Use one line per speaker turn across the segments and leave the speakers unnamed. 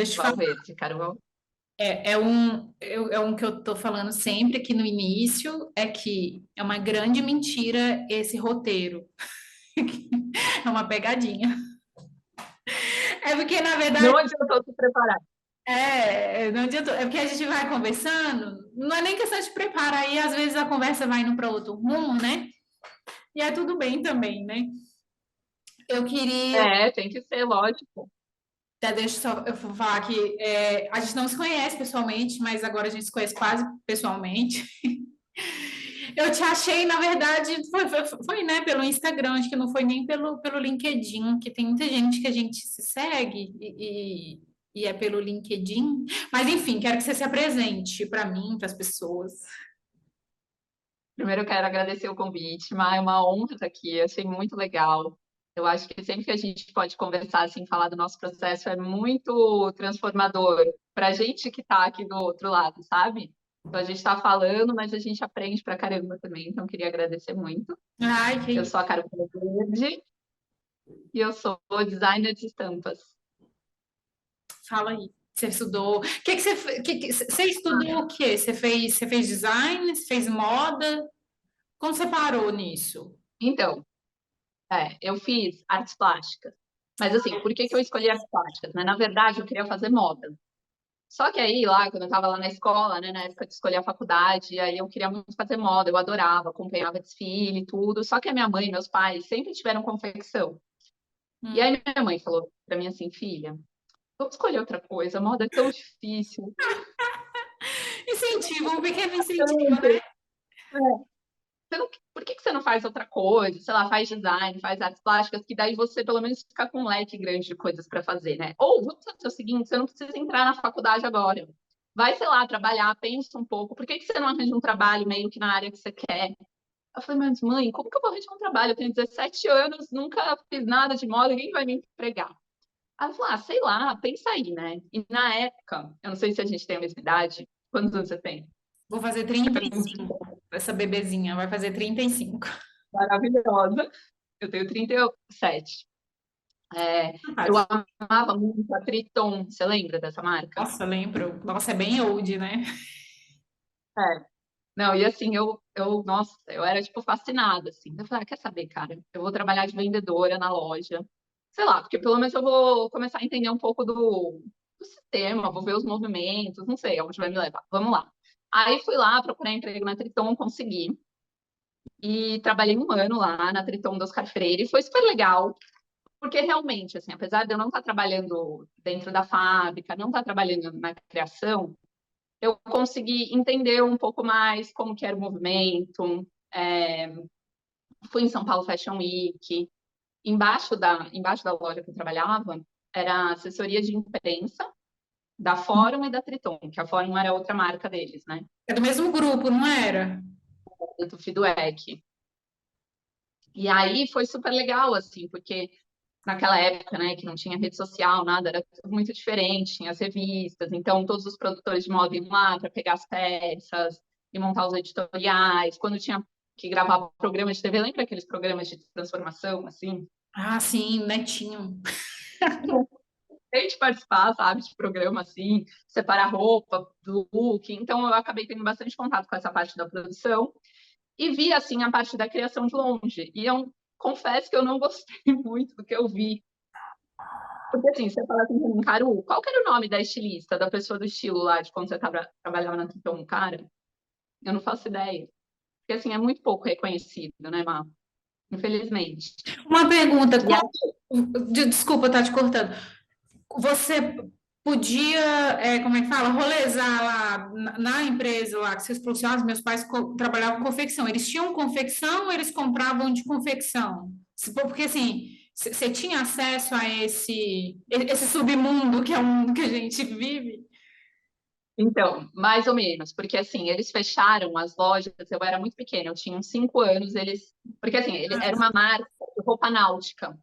deixa eu te falar.
Valverde, Carol.
É um que eu tô falando sempre aqui no início, é que é uma grande mentira esse roteiro. É uma pegadinha. É porque, na verdade,
Não adiantou se preparar.
não adianta, é porque a gente vai conversando, não é nem questão de preparar, aí às vezes a conversa vai indo para outro rumo, né? E é tudo bem também, né? Eu queria,
É, tem que ser, lógico.
até deixa eu vou falar que a gente não se conhece pessoalmente, mas agora a gente se conhece quase pessoalmente. Eu te achei, na verdade, foi, né, pelo Instagram, acho que não foi nem pelo LinkedIn, que tem muita gente que a gente se segue e é pelo LinkedIn. Mas, enfim, quero que você se apresente para mim, para as pessoas.
Primeiro, eu quero agradecer o convite, mas é uma honra estar aqui. Eu achei muito legal. Eu acho que sempre que a gente pode conversar, assim, falar do nosso processo é muito transformador para a gente que está aqui do outro lado, sabe? Então, a gente está falando, mas a gente aprende pra caramba também. Então, eu queria agradecer muito.
Ai,
Eu
que
sou a Carol Verde e eu sou designer de estampas.
fala aí. Você estudou. Que você, você estudou o quê? Você fez design? Você fez moda? Como você parou nisso?
Então, eu fiz artes plásticas. Mas, assim, por que que eu escolhi artes plásticas, né? Na verdade, eu queria fazer moda. Só que aí, lá, quando eu estava lá na escola, né, na época de escolher a faculdade, aí eu queria muito fazer moda, eu adorava, acompanhava desfile e tudo. Só que a minha mãe e meus pais sempre tiveram confecção. E
Hum.
aí minha mãe falou para mim assim, filha, vamos escolher outra coisa, moda é tão difícil.
Incentivo, um pequeno incentivo,
Tanto.
né?
Por que que você não faz outra coisa? Sei lá, faz design, faz artes plásticas, que daí você pelo menos fica com um leque grande de coisas para fazer, né? Ou vamos fazer o seguinte, você não precisa entrar na faculdade agora. Vai, sei lá, trabalhar, pensa um pouco. Por que que você não arranja um trabalho meio que na área que você quer? Eu falei, mas mãe, como que eu vou arranjar um trabalho? Eu tenho 17 anos, nunca fiz nada de moda, quem vai me empregar? Ela falou, sei lá, pensa aí, né? E na época, eu não sei se a gente tem a mesma idade, quantos anos você tem?
Vou fazer 35. Essa bebezinha vai fazer 35.
Maravilhosa. Eu tenho 37. É, eu
Rapaz,
amava muito a Triton, você lembra dessa marca?
nossa, lembro. Nossa, é bem old, né?
É. Não, e assim, nossa, eu era, tipo, fascinada, assim. Eu falei, quer saber, cara? Eu vou trabalhar de vendedora na loja. Sei lá, porque pelo menos eu vou começar a entender um pouco do sistema, vou ver os movimentos, não sei aonde vai me levar. Vamos lá. Aí fui lá, procurei emprego na Triton, consegui. E trabalhei um ano lá na Triton do Oscar Freire. E foi super legal, porque realmente, assim, apesar de eu não estar trabalhando dentro da fábrica, não estar trabalhando na criação, eu consegui entender um pouco mais como que era o movimento. É, fui em São Paulo Fashion Week. Embaixo da loja que eu trabalhava, era a assessoria de imprensa da Fórum e da Triton, que a Fórum era outra marca deles, né?
É do mesmo grupo, não era?
Do Feedback. E aí foi super legal, assim, porque naquela época, né, que não tinha rede social, nada, era tudo muito diferente, tinha as revistas, então todos os produtores de moda iam lá para pegar as peças e montar os editoriais. Quando tinha que gravar programas de TV, lembra aqueles programas de transformação, assim?
Ah, sim, netinho.
Tem de participar, sabe, de programa assim, separar roupa do look. Então eu acabei tendo bastante contato com essa parte da produção e vi assim a parte da criação de longe. E eu confesso que eu não gostei muito do que eu vi. Porque assim, você fala assim, Caru, qual que era o nome da estilista, da pessoa do estilo lá, de quando você trabalhava na Tuton, cara? Eu não faço ideia. Porque assim, é muito pouco reconhecido, né, Má? Infelizmente.
Uma pergunta,
E aí,
desculpa estar te cortando. Você podia, como é que fala, rolezar lá na empresa lá que vocês profissionais, meus pais trabalhavam com confecção. Eles tinham confecção ou eles compravam de confecção? Porque assim, você tinha acesso a esse submundo que é o mundo que a gente vive?
então, mais ou menos, porque assim, eles fecharam as lojas, eu era muito pequena, eu tinha uns 5 anos, porque assim, ele era uma marca de roupa náutica,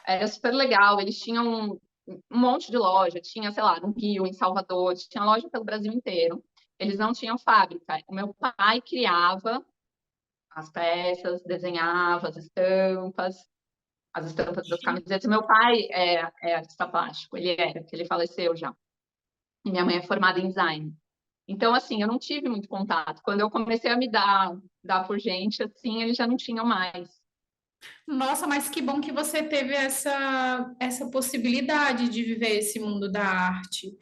era super legal, eles tinham um monte de loja, tinha, sei lá, no Rio, em Salvador, tinha loja pelo Brasil inteiro, eles não tinham fábrica, o meu pai criava as peças, desenhava as estampas, as estampas das camisetas. Meu pai é artista plástico, ele era, porque ele faleceu já. E minha mãe é formada em design. Então, assim, eu não tive muito contato. Quando eu comecei a me dar por gente, assim, eles já não tinham mais.
Nossa, mas que bom que você teve essa possibilidade de viver esse mundo da arte.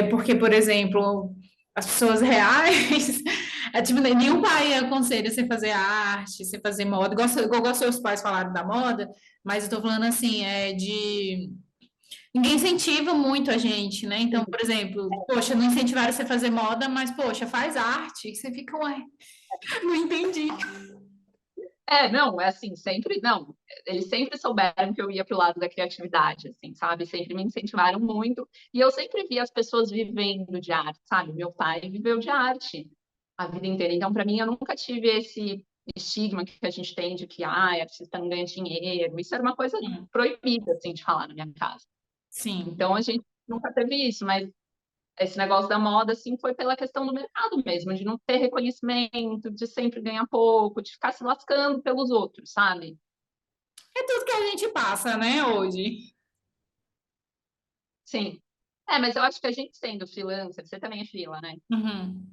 Porque, por exemplo, as pessoas reais, tipo, nenhum pai aconselha você fazer arte, você fazer moda. Igual seus pais falaram da moda, mas eu tô falando assim, ninguém incentiva muito a gente, né? Então, por exemplo, poxa, não incentivaram você a fazer moda, mas, poxa, faz arte. E você fica, ué, não entendi.
Não, é assim, sempre, não, eles sempre souberam que eu ia pro lado da criatividade, assim, sabe? Sempre me incentivaram muito, e eu sempre vi as pessoas vivendo de arte, sabe? Meu pai viveu de arte a vida inteira, então, para mim, eu nunca tive esse estigma que a gente tem de que, artista não ganha dinheiro, isso era uma coisa
Sim,
proibida, assim, de falar na minha casa.
sim.
Então, a gente nunca teve isso, mas esse negócio da moda, assim, foi pela questão do mercado mesmo, de não ter reconhecimento, de sempre ganhar pouco, de ficar se lascando pelos outros, sabe?
É tudo que a gente passa, né, hoje.
Sim. Mas eu acho que a gente sendo freelancer, você também é freela, né?
Uhum.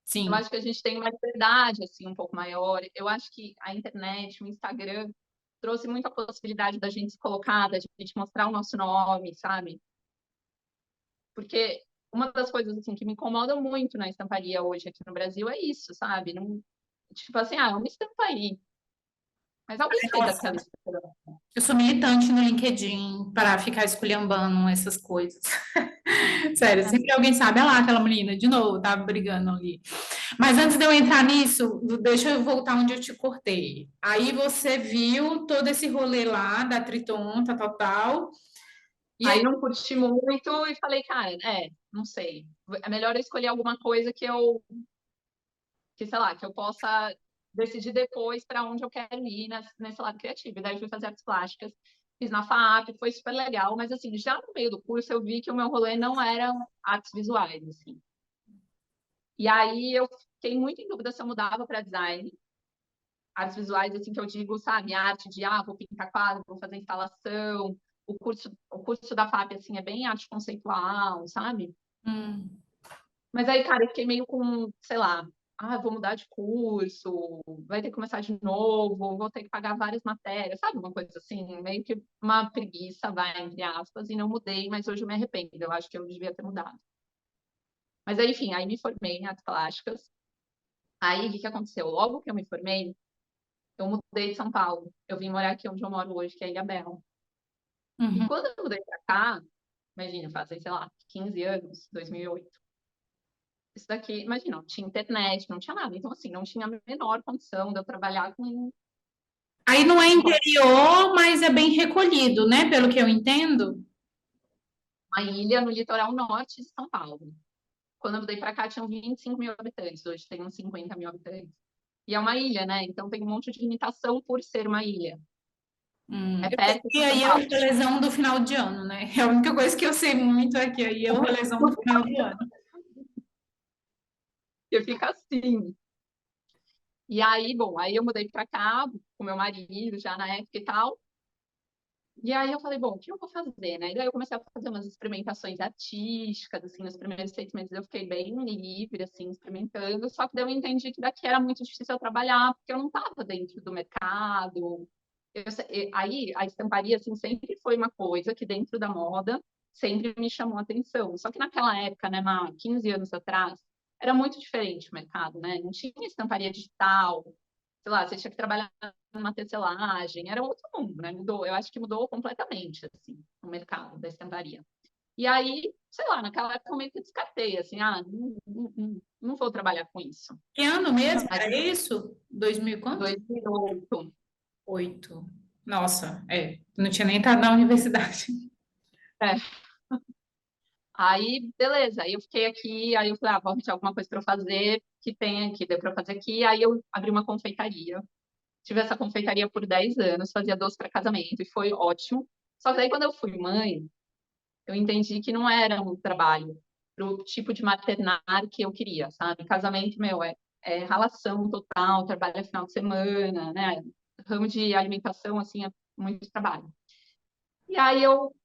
Eu
Sim.
acho que a gente tem uma liberdade, assim, um pouco maior. Eu acho que a internet, o Instagram, trouxe muita possibilidade da gente se colocar, da gente mostrar o nosso nome, sabe? Porque uma das coisas, assim, que me incomoda muito na estamparia hoje aqui no Brasil é isso, sabe? Não, tipo assim, é uma estampa aí. Mas alguém fez aquela
Nossa,
estampa.
eu sou militante no LinkedIn para ficar esculhambando essas coisas. Sério, sempre alguém sabe, olha lá, aquela menina, de novo, tá brigando ali. Mas antes de eu entrar nisso, deixa eu voltar onde eu te cortei. Aí você viu todo esse rolê lá da Triton, tal, tal, tal. E aí,
Aí não curti muito e falei, cara, não sei. É melhor eu escolher alguma coisa que, sei lá, que eu possa decidir depois para onde eu quero ir nesse lado criativo. E daí eu fui fazer artes plásticas, fiz na FAP, foi super legal, mas assim, já no meio do curso eu vi que o meu rolê não era artes visuais, assim. E aí eu fiquei muito em dúvida se eu mudava para design, artes visuais, assim, que eu digo, sabe, arte de, vou pintar quadro, vou fazer instalação, o curso da FAP, assim, é bem arte conceitual, sabe?
hum.
Mas aí, cara, eu fiquei meio com, sei lá, vou mudar de curso, vai ter que começar de novo, vou ter que pagar várias matérias, sabe? Uma coisa assim, meio que uma preguiça, vai, entre aspas, e não mudei, mas hoje eu me arrependo, eu acho que eu devia ter mudado. Mas aí, enfim, aí me formei em artes plásticas. Aí, o que que aconteceu? Logo que eu me formei, eu mudei de São Paulo. Eu vim morar aqui onde eu moro hoje, que é Ilhabela. E
Uhum.
quando eu mudei pra cá, imagina, fazem, sei lá, 15 anos, 2008. Isso daqui, imagina, não tinha internet, não tinha nada. Então, assim, não tinha a menor condição de eu trabalhar com
Aí não é
uma
interior, mas é bem recolhido, né? Pelo que eu entendo.
ilha no litoral norte de São Paulo. Quando eu mudei para cá, tinham 25 mil habitantes, hoje tem uns 50 mil habitantes. E é uma ilha, né? Então tem um monte de limitação por ser uma ilha. É
Eu
perto
sei
de São
aí é o
Paulo.
rolezão do final de ano, né? É a única coisa que eu sei muito aqui aí é o rolezão do final de ano.
E fica assim. E aí, bom, aí eu mudei para cá com meu marido já na época e tal. E aí eu falei, bom, o que eu vou fazer, né? E daí eu comecei a fazer umas experimentações artísticas, assim, nos primeiros 6 meses eu fiquei bem livre, assim, experimentando, só que daí eu entendi que daqui era muito difícil eu trabalhar, porque eu não estava dentro do mercado. Aí a estamparia, assim, sempre foi uma coisa que dentro da moda sempre me chamou a atenção. Só que naquela época, né, 15 anos atrás, era muito diferente o mercado, né? Não tinha estamparia digital, sei lá, você tinha que trabalhar numa tecelagem, era outro mundo, né? Mudou, eu acho que mudou completamente, assim, o mercado da estamparia. E aí, sei lá, naquela época eu meio que descartei, assim, não vou trabalhar com isso.
Que ano mesmo?
Mas
Era
em
isso? 2000 e quanto?
2008,
8. Nossa, não tinha nem estado na universidade.
é, aí, beleza, aí eu fiquei aqui, aí eu falei, vou arranjar alguma coisa para eu fazer, que tem aqui, deu para fazer aqui, aí eu abri uma confeitaria. Tive essa confeitaria por 10 anos, fazia doce para casamento, e foi ótimo. Só que daí, quando eu fui mãe, eu entendi que não era um trabalho para o tipo de maternar que eu queria, sabe? Casamento, meu, é ralação total, trabalho final de semana, né? Ramo de alimentação, assim, muito trabalho. E aí eu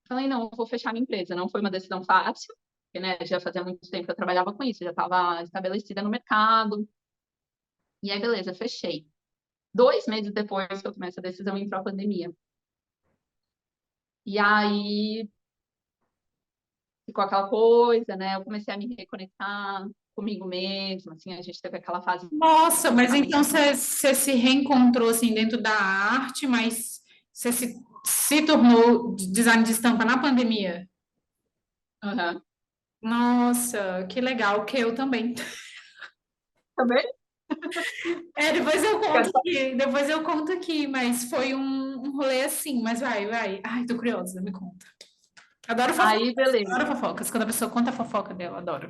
falei, não, eu vou fechar minha empresa. Não foi uma decisão fácil, porque, né, já fazia muito tempo que eu trabalhava com isso, já estava estabelecida no mercado. E aí, beleza, fechei. 2 meses depois que eu tomei essa decisão, entrou a pandemia. E aí ficou aquela coisa, né? Eu comecei a me reconectar comigo mesma, assim, a gente teve aquela fase
Nossa, mas
realmente.
então você se reencontrou assim dentro da arte, mas você se tornou design de estampa na pandemia?
Aham.
Nossa, que legal, que eu também.
Também?
Depois eu conto aqui, mas foi um rolê assim, mas vai. Ai, tô curiosa, me conta.
Aí, beleza.
Adoro fofocas. Quando a pessoa conta a fofoca dela, adoro.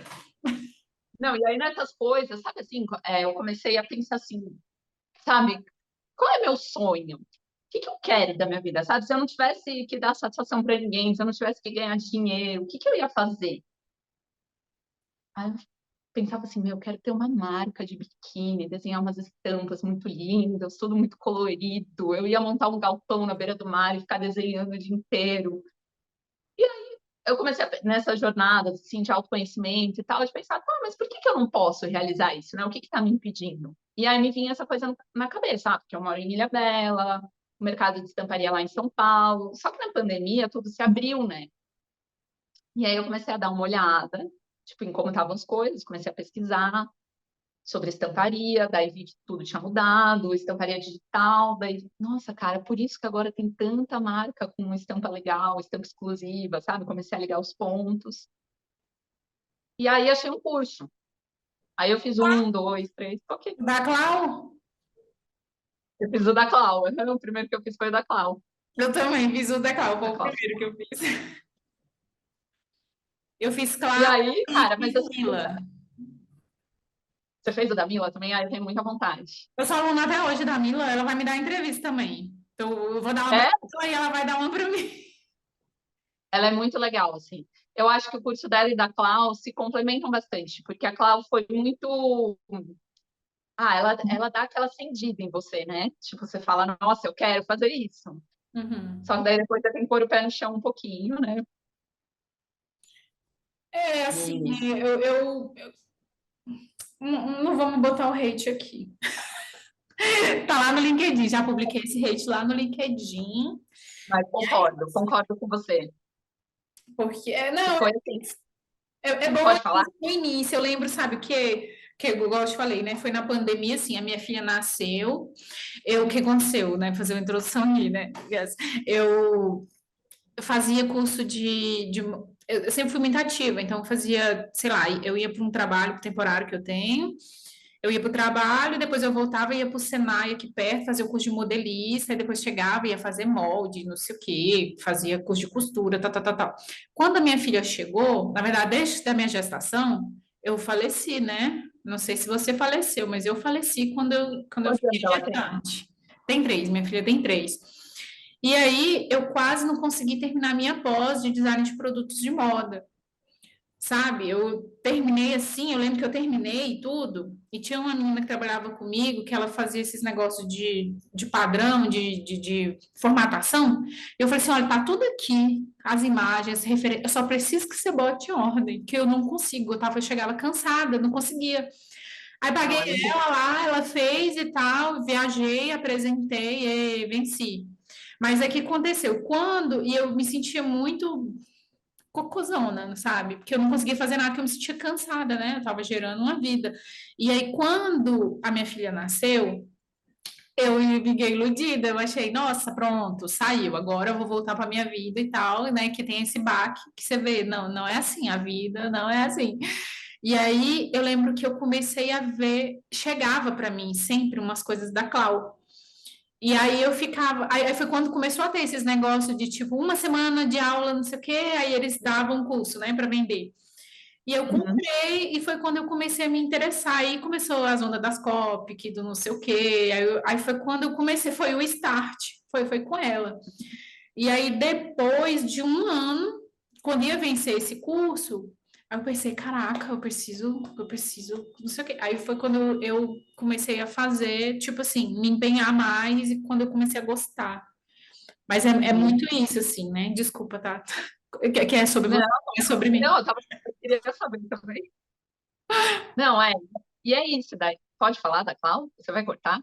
Não, e aí nessas coisas, sabe assim, eu comecei a pensar assim, sabe, qual é meu sonho? O que que eu quero da minha vida, sabe? Se eu não tivesse que dar satisfação para ninguém, se eu não tivesse que ganhar dinheiro, o que que eu ia fazer? Aí eu pensava assim, meu, eu quero ter uma marca de biquíni, desenhar umas estampas muito lindas, tudo muito colorido. Eu ia montar um galpão na beira do mar e ficar desenhando o dia inteiro. Eu comecei nessa jornada assim, de autoconhecimento e tal, de pensar, tá, mas por que que eu não posso realizar isso, né? O que que tá me impedindo? E aí me vinha essa coisa na cabeça, porque eu moro em Ilhabela, o mercado de estamparia lá em São Paulo, só que na pandemia tudo se abriu, né? E aí eu comecei a dar uma olhada, tipo, em como estavam as coisas, comecei a pesquisar sobre estamparia, daí vi que tudo tinha mudado, estamparia digital, daí, nossa, cara, por isso que agora tem tanta marca com estampa legal, estampa exclusiva, sabe? Comecei a ligar os pontos. E aí achei um curso. Aí eu fiz 1, 2, 3, ok.
Da Clau?
Eu fiz o da Clau. O primeiro que eu fiz foi o da Clau.
Eu também fiz o da Clau, foi
Da
o
Clau.
primeiro que eu fiz. Eu fiz
E
Clau
aí, cara, mas
e
assim,
Mila.
você fez o da Mila também? Aí eu tenho muita vontade.
Eu sou aluna até hoje da Mila, ela vai me dar entrevista também. Então, eu vou dar uma pra
É,
ela e ela vai dar uma para mim.
ela é muito legal, assim. Eu acho que o curso dela e da Clau se complementam bastante, porque a Clau foi muito. Ah, ela dá aquela acendida em você, né? Tipo, você fala, nossa, eu quero fazer isso.
Uhum.
Só que daí depois você tem que pôr o pé no chão um pouquinho, né?
É, assim,
E...
eu não vamos botar o hate aqui. Tá lá no LinkedIn, já publiquei esse hate lá no LinkedIn.
Mas concordo com você.
Porque,
Que
não,
foi assim,
é bom
pode falar?
no início. Eu lembro, sabe o quê? Que eu, igual eu te falei, né? Foi na pandemia, assim, a minha filha nasceu. O que aconteceu, né? Fazer uma introdução aqui, né? Yes. Eu fazia curso eu sempre fui muito ativa, então eu fazia, sei lá, eu ia para um trabalho temporário que eu tenho, eu ia para o trabalho, depois eu voltava e ia para o Senai aqui perto, fazia o curso de modelista, e depois chegava e ia fazer molde, não sei o quê, fazia curso de costura, tal, tal, tal, tal. Quando a minha filha chegou, na verdade, desde a minha gestação, eu faleci, né? Não sei se você faleceu, mas eu faleci quando eu
Quantos anos
fiquei
ela tem?
gestante. Tem três, minha filha tem três. E aí eu quase não consegui terminar minha pós de design de produtos de moda, sabe? Eu terminei assim, eu lembro que eu terminei tudo, e tinha uma menina que trabalhava comigo que ela fazia esses negócios de padrão, de formatação. E eu falei assim: olha, tá tudo aqui, as imagens, eu só preciso que você bote em ordem, que eu não consigo. Eu chegava cansada, não conseguia. Aí
Não,
paguei
é muito.
ela lá, ela fez e tal, viajei, apresentei e venci. Mas é que aconteceu, e eu me sentia muito cocôzona, sabe? Porque eu não conseguia fazer nada, porque eu me sentia cansada, né? Eu tava gerando uma vida. E aí, quando a minha filha nasceu, eu fiquei iludida, eu achei, nossa, pronto, saiu, agora eu vou voltar para minha vida e tal, né? Que tem esse baque que você vê, não é assim, a vida não é assim. E aí eu lembro que eu comecei a ver, chegava para mim sempre umas coisas da Clau. E aí eu ficava, aí foi quando começou a ter esses negócios de tipo uma semana de aula, não sei o quê, aí eles davam um curso, né, para vender. E eu
Uhum.
comprei, e foi quando eu comecei a me interessar. Aí começou as ondas das Copic, do não sei o quê. Aí foi quando eu comecei, foi o start, foi com ela. E aí, depois de um ano, quando ia vencer esse curso, Aí eu pensei, caraca, eu preciso, não sei o quê. Aí foi quando eu comecei a fazer, tipo assim, me empenhar mais e quando eu comecei a gostar. Mas é
Uhum.
muito isso, assim, né? Desculpa, tá? Que é sobre
Não,
você, é sobre mim.
não, eu queria saber também. Não, é. E é isso daí. Pode falar da Cláudia? Você vai cortar?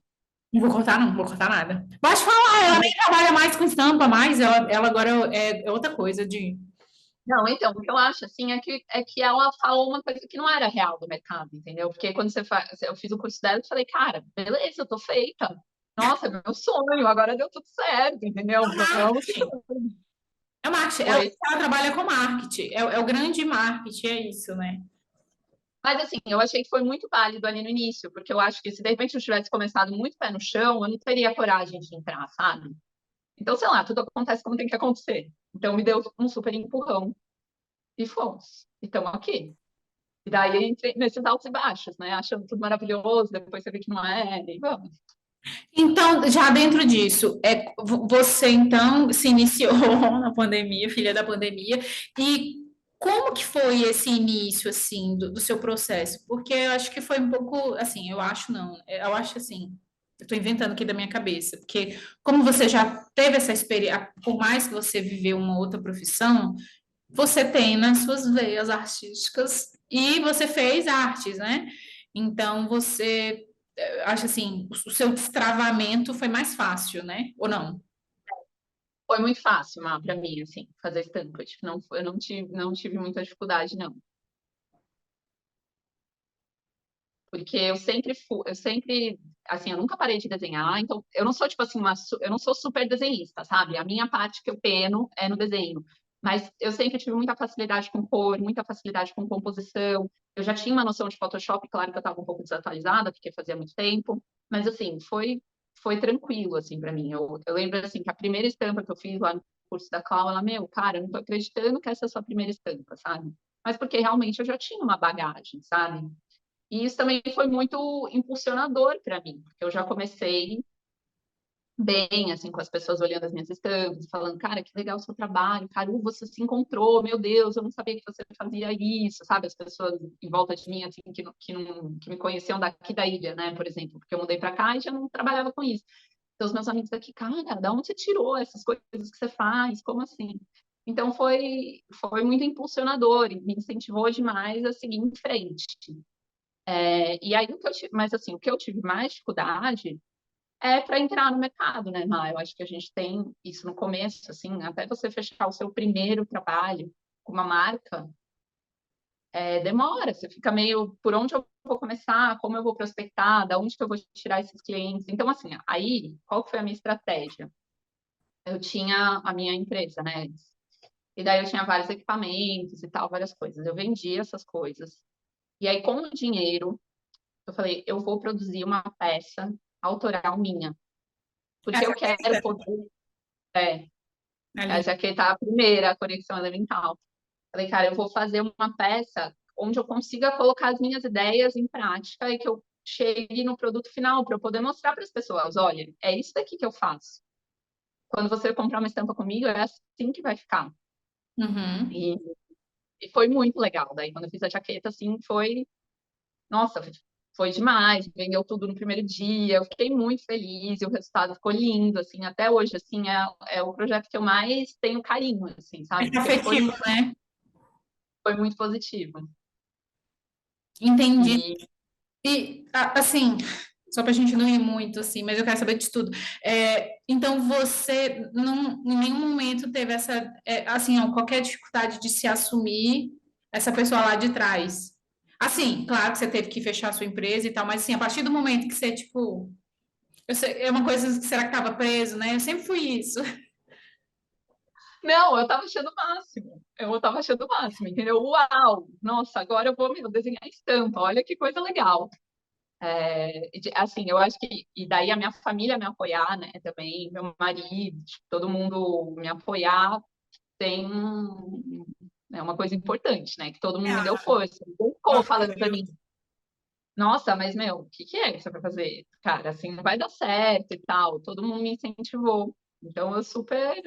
Não vou cortar, não, não vou cortar nada. Pode falar, ela nem trabalha mais com estampa mais, ela agora é outra coisa de.
Não, então, o que eu acho, assim, é que ela falou uma coisa que não era real do mercado, entendeu? Porque quando você faz, eu fiz o curso dela, eu falei, cara, beleza, eu tô feita. Nossa, é meu sonho, agora deu tudo certo, entendeu? Vamos que
Marketing. É marketing.
foi.
Ela trabalha com marketing. É o grande marketing, é isso, né?
Mas, assim, eu achei que foi muito válido ali no início, porque eu acho que se de repente eu tivesse começado muito pé no chão, eu não teria coragem de entrar, sabe? Então, sei lá, tudo acontece como tem que acontecer. Então, me deu um super empurrão e fomos. E estamos aqui. E daí eu entrei nesses altos e baixos, né? Achando tudo maravilhoso, depois você vê que não é, e vamos.
Então, já dentro disso, você então se iniciou na pandemia, filha da pandemia, e como que foi esse início, assim, do seu processo? Porque eu acho que foi um pouco, assim, eu acho não, eu acho assim, eu estou inventando aqui da minha cabeça, porque como você já teve essa experiência, por mais que você viveu uma outra profissão, você tem nas suas veias artísticas e você fez artes, né? Então você acho assim, o seu destravamento foi mais fácil, né? Ou não?
Foi muito fácil, para mim, assim, fazer estampa. Tipo, não, eu não tive muita dificuldade, não. Porque eu sempre, assim, eu nunca parei de desenhar, então eu não sou, tipo assim, eu não sou super desenhista, sabe? A minha parte que eu peno é no desenho. Mas eu sempre tive muita facilidade com cor, muita facilidade com composição. Eu já tinha uma noção de Photoshop, claro que eu estava um pouco desatualizada, porque fazia muito tempo, mas, assim, foi tranquilo, assim, para mim. Eu lembro, assim, que a primeira estampa que eu fiz lá no curso da Clau, ela, meu, cara, eu não tô acreditando que essa é a sua primeira estampa, sabe? Mas porque realmente eu já tinha uma bagagem, sabe? E isso também foi muito impulsionador para mim, porque eu já comecei bem, assim, com as pessoas olhando as minhas estampas, falando, cara, que legal o seu trabalho, cara, você se encontrou, meu Deus, eu não sabia que você fazia isso, sabe? As pessoas em volta de mim, assim, que me conheciam daqui da ilha, né, por exemplo, porque eu mudei para cá e já não trabalhava com isso. Então, os meus amigos daqui, cara, da onde você tirou essas coisas que você faz? Como assim? Então, foi muito impulsionador e me incentivou demais a seguir em frente. E aí, mas assim, o que eu tive mais dificuldade é para entrar no mercado, né, Má? Eu acho que a gente tem isso no começo, assim, até você fechar o seu primeiro trabalho com uma marca, demora, você fica meio por onde eu vou começar, como eu vou prospectar, da onde que eu vou tirar esses clientes. Então, assim, aí, qual que foi a minha estratégia? Eu tinha a minha empresa, né? E daí eu tinha vários equipamentos e tal, várias coisas. Eu vendia essas coisas. E aí, com o dinheiro, eu falei, eu vou produzir uma peça autoral minha, porque eu
Essa
quero poder. É, a
ali.
jaqueta, a primeira, a conexão elemental. Falei, cara, eu vou fazer uma peça onde eu consiga colocar as minhas ideias em prática e que eu chegue no produto final para eu poder mostrar para as pessoas, olha, é isso daqui que eu faço. Quando você comprar uma estampa comigo, é assim que vai ficar.
Uhum.
E foi muito legal. Daí, quando eu fiz a jaqueta, assim, nossa, foi demais, vendeu tudo no primeiro dia, eu fiquei muito feliz e o resultado ficou lindo, assim, até hoje, assim, é o projeto que eu mais tenho carinho, assim, sabe?
É
Porque foi,
afetivo, né?
foi muito positivo.
Entendi.
E,
E, assim, só para a gente não ir muito, assim, mas eu quero saber de tudo. Então, você em nenhum momento teve essa, assim, ó, qualquer dificuldade de se assumir essa pessoa lá de trás? Assim, claro que você teve que fechar a sua empresa e tal, mas assim, a partir do momento que você, tipo, é uma coisa que será que estava preso, né? Eu sempre fui isso.
não, eu tava achando o máximo, eu tava achando o máximo, entendeu? Uau, nossa, agora eu vou, meu, desenhar estampa, olha que coisa legal. Assim, eu acho que, e daí a minha família me apoiar, né, também, meu marido, tipo, todo mundo me apoiar, tem uma coisa importante, né? Que todo mundo me deu força. Ninguém ficou falando pra mim, nossa, mas meu, o que é que você vai fazer? Cara, assim, não vai dar certo e tal. Todo mundo me incentivou. Então eu super,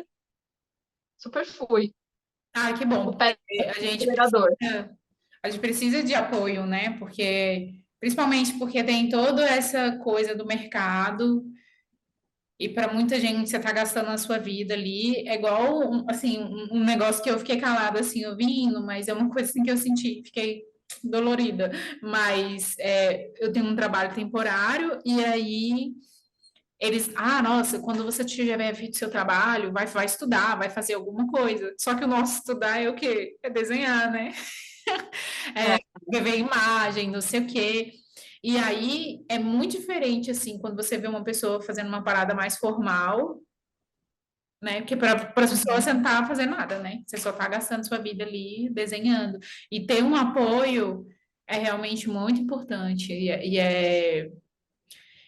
super fui.
Ah, que bom,
O
porque
pé
a gente
acelerador.
precisa. A gente precisa de apoio, né? Porque, principalmente porque tem toda essa coisa do mercado, e para muita gente você tá gastando a sua vida ali. É igual, assim, um negócio que eu fiquei calada, assim, ouvindo, mas é uma coisa assim que eu senti, fiquei dolorida. Mas eu tenho um trabalho temporário, e aí eles, nossa, quando você tiver feito seu trabalho, vai estudar, vai fazer alguma coisa. Só que o nosso estudar é o quê? É desenhar, né?
É,
Ver imagem, não sei o quê. E aí é muito diferente, assim, quando você vê uma pessoa fazendo uma parada mais formal, né? Porque para as pessoas você não tá fazendo nada, né? Você só tá gastando sua vida ali desenhando. E ter um apoio é realmente muito importante.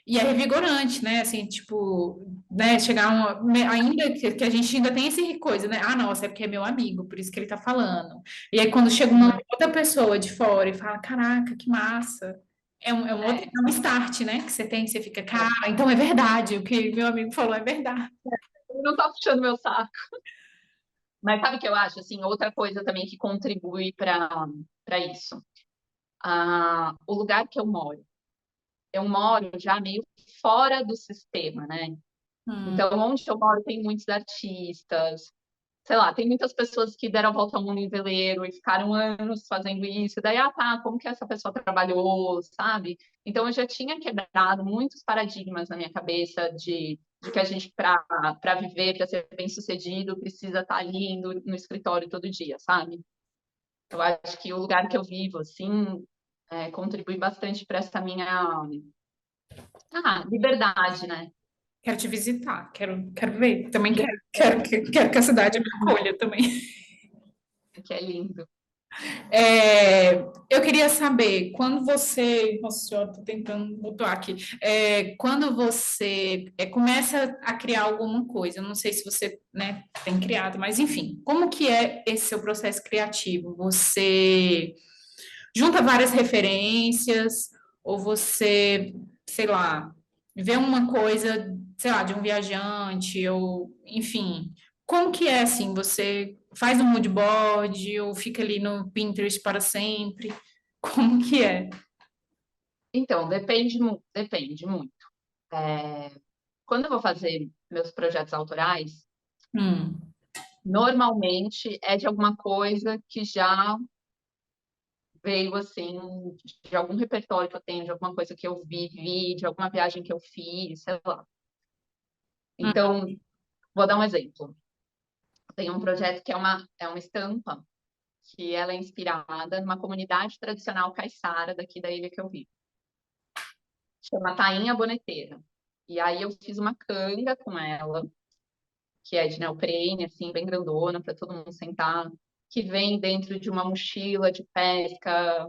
E é revigorante, né? Assim, tipo, né? Chegar ainda que a gente ainda tem essa coisa, né? Ah, nossa, é porque é meu amigo, por isso que ele tá falando. E aí, quando chega uma outra pessoa de fora e fala, caraca, que massa. É um start, né? Que você tem, que você fica, cara, então é verdade, o que meu amigo falou é verdade.
ele não tá puxando meu saco. Mas sabe o que eu acho? Assim, outra coisa também que contribui para isso. O lugar que eu moro já meio fora do sistema, né?
Hum,
Então, onde eu moro tem muitos artistas, sei lá, tem muitas pessoas que deram a volta ao mundo em veleiro e ficaram anos fazendo isso. Daí, tá, como que essa pessoa trabalhou, sabe? Então, eu já tinha quebrado muitos paradigmas na minha cabeça de que a gente, para viver, para ser bem-sucedido, precisa estar ali indo no escritório todo dia, sabe? Eu acho que o lugar que eu vivo, assim, contribui bastante para essa minha liberdade, né?
quero te visitar, quero ver. Também quero que a cidade me acolha também.
Que é lindo.
Eu queria saber, quando você. Nossa senhora, estou tentando botar aqui. Quando você começa a criar alguma coisa, eu não sei se você, né, tem criado, mas enfim, como que é esse seu processo criativo? Você junta várias referências, ou você, sei lá, vê uma coisa, sei lá, de um viajante, ou enfim, como que é assim? Você faz um mood board ou fica ali no Pinterest para sempre? Como que é?
Então, depende muito. É, quando eu vou fazer meus projetos autorais,
Hum,
normalmente é de alguma coisa que já veio assim, de algum repertório que eu tenho, de alguma coisa que eu vi, de alguma viagem que eu fiz, sei lá.
hum,
Então, vou dar um exemplo. Tem um projeto que é uma estampa que ela é inspirada numa comunidade tradicional caiçara daqui da ilha que eu vivo. Chama Tainha Boneteira. E aí eu fiz uma canga com ela, que é de neoprene, assim, bem grandona, para todo mundo sentar, que vem dentro de uma mochila de pesca,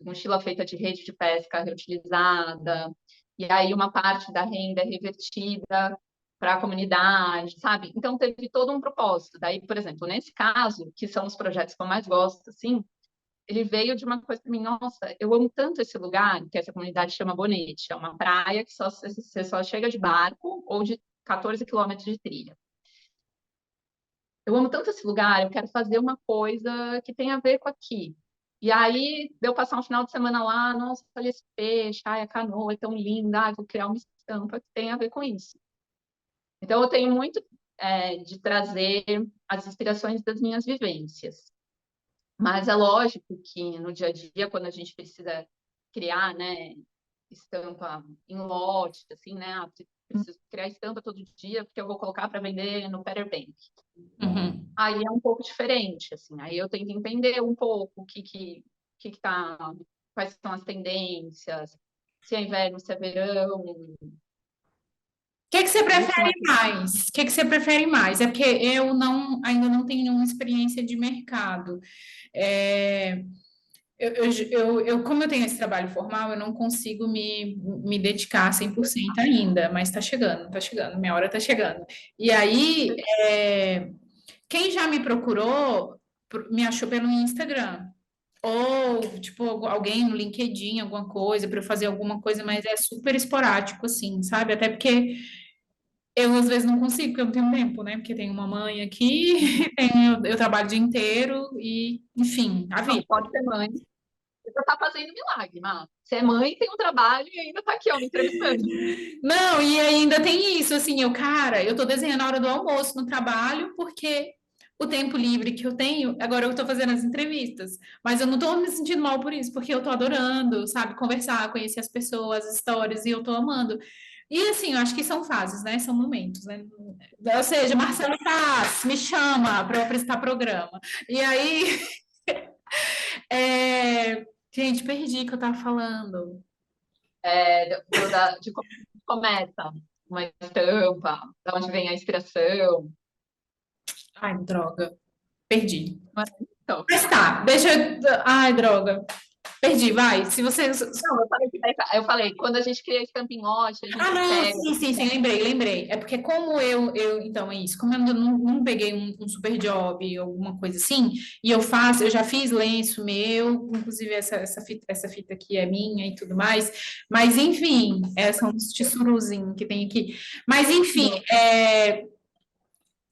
mochila feita de rede de pesca reutilizada, e aí uma parte da renda é revertida para a comunidade, sabe? Então teve todo um propósito. Daí, por exemplo, nesse caso, que são os projetos que eu mais gosto, assim, ele veio de uma coisa para mim, nossa, eu amo tanto esse lugar, que essa comunidade chama Bonete, é uma praia que você só chega de barco ou de 14 quilômetros de trilha. Eu amo tanto esse lugar, eu quero fazer uma coisa que tenha a ver com aqui. E aí, deu passar um final de semana lá, nossa, olha esse peixe, ai, a canoa é tão linda, ai, vou criar uma estampa que tenha a ver com isso. Então, eu tenho muito de trazer as inspirações das minhas vivências. Mas é lógico que no dia a dia, quando a gente precisa criar, né, estampa em lote, assim, né, preciso criar estampa todo dia porque eu vou colocar para vender no Better Bank.
uhum.
Aí é um pouco diferente, assim. Aí eu tento entender um pouco o que tá, quais são as tendências, se é inverno, se é verão.
O que que você
Isso
prefere mais? O que que você prefere mais? É porque eu ainda não tenho nenhuma experiência de mercado. É, como eu tenho esse trabalho formal, eu não consigo me dedicar 100% ainda, mas tá chegando, minha hora tá chegando. E aí, quem já me procurou, me achou pelo Instagram. Ou, tipo, alguém no LinkedIn, alguma coisa, para eu fazer alguma coisa, mas é super esporádico, assim, sabe? Até porque eu, às vezes, não consigo, porque eu não tenho tempo, né? Porque tem uma mãe aqui, eu trabalho o dia inteiro e, enfim, a
não
vida.
pode ser mãe. você tá fazendo milagre, Má. Você é mãe, tem um trabalho e ainda tá aqui, ó, me entrevistando.
Não, e ainda tem isso, assim, cara, eu tô desenhando a hora do almoço no trabalho, porque o tempo livre que eu tenho, agora eu tô fazendo as entrevistas, mas eu não tô me sentindo mal por isso, porque eu tô adorando, sabe, conversar, conhecer as pessoas, as histórias, e eu tô amando. E assim, eu acho que são fases, né? São momentos, né? Ou seja, Marcelo Taz me chama para eu apresentar programa. E aí, gente, perdi o que eu tava falando.
De como começa uma estampa, de onde vem a inspiração.
Ai, droga, perdi.
Mas, então,
Mas tá, deixa eu. Ai, droga. Perdi, vai. Se você.
não, eu falei, quando a gente cria Stampin' Lot, a
Ah,
gente
não,
pega.
sim, lembrei. É porque como então é isso, como eu não peguei um super job, alguma coisa assim, e eu já fiz lenço meu, inclusive essa fita aqui é minha e tudo mais, mas enfim, são uns tissuruzinhos que tem aqui. Mas enfim,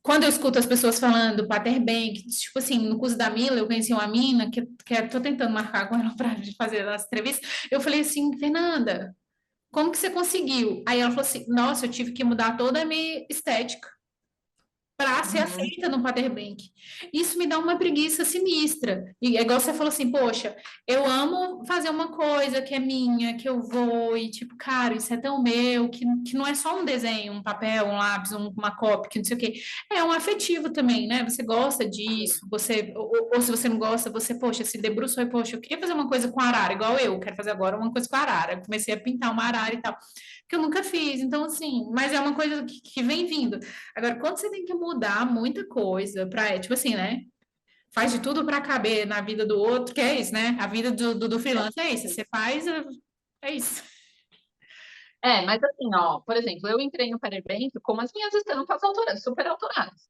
quando eu escuto as pessoas falando Paterbank, tipo assim, no curso da Mila, eu conheci uma mina que tô tentando marcar com ela para fazer as entrevistas, eu falei assim, Fernanda, como que você conseguiu? Aí ela falou assim: nossa, eu tive que mudar toda a minha estética para ser
Uhum.
aceita no Paterbank. Isso me dá uma preguiça sinistra. E é igual você falou assim, poxa, eu amo fazer uma coisa que é minha, que eu vou, e tipo, cara, isso é tão meu, que não é só um desenho, um papel, um lápis, uma cópia, que não sei o quê. É um afetivo também, né? Você gosta disso, ou se você não gosta, você, poxa, se debruçou e, poxa, eu queria fazer uma coisa com arara, igual eu quero fazer agora uma coisa com arara. Comecei a pintar uma arara e tal, que eu nunca fiz. Então, assim, mas é uma coisa que vem vindo. Agora, quando você tem que mudar muita coisa para, tipo assim, né? Faz de tudo para caber na vida do outro, que é isso, né? A vida do freelancer é isso. Você faz, é isso.
Mas assim, ó, por exemplo, eu entrei no Paderbank com as minhas estampas autorais, super autorais.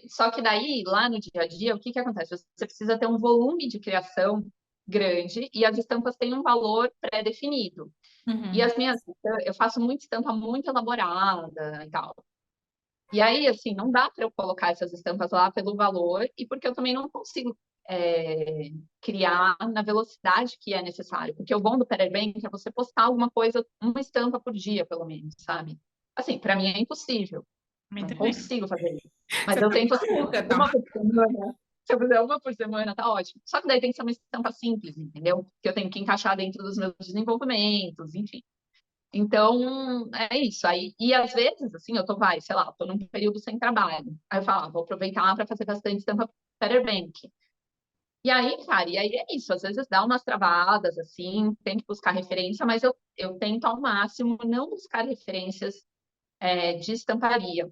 Só que daí, lá no dia a dia, o que que acontece? Você precisa ter um volume de criação grande e as estampas têm um valor pré-definido. E
Uhum.
as minhas, eu faço muita estampa muito elaborada e tal. E aí, assim, não dá para eu colocar essas estampas lá pelo valor e porque eu também não consigo criar na velocidade que é necessário. Porque o bom do Paderbank é você postar alguma coisa, uma estampa por dia, pelo menos, sabe? Assim, para mim é impossível. Não
Muito bem.
consigo fazer isso. Mas
Você
eu
tá
tento, assim,
maluca, tá?
uma por semana. Se eu fizer uma por semana, tá ótimo. Só que daí tem que ser uma estampa simples, entendeu? Que eu tenho que encaixar dentro dos meus desenvolvimentos, enfim. Então, é isso. Aí, e às vezes, assim, sei lá, tô num período sem trabalho. Aí eu falo, vou aproveitar para fazer bastante estampa Paderbank. E aí, cara, e aí é isso. Às vezes dá umas travadas, assim, tem que buscar referência, mas eu tento ao máximo não buscar referências de estamparia.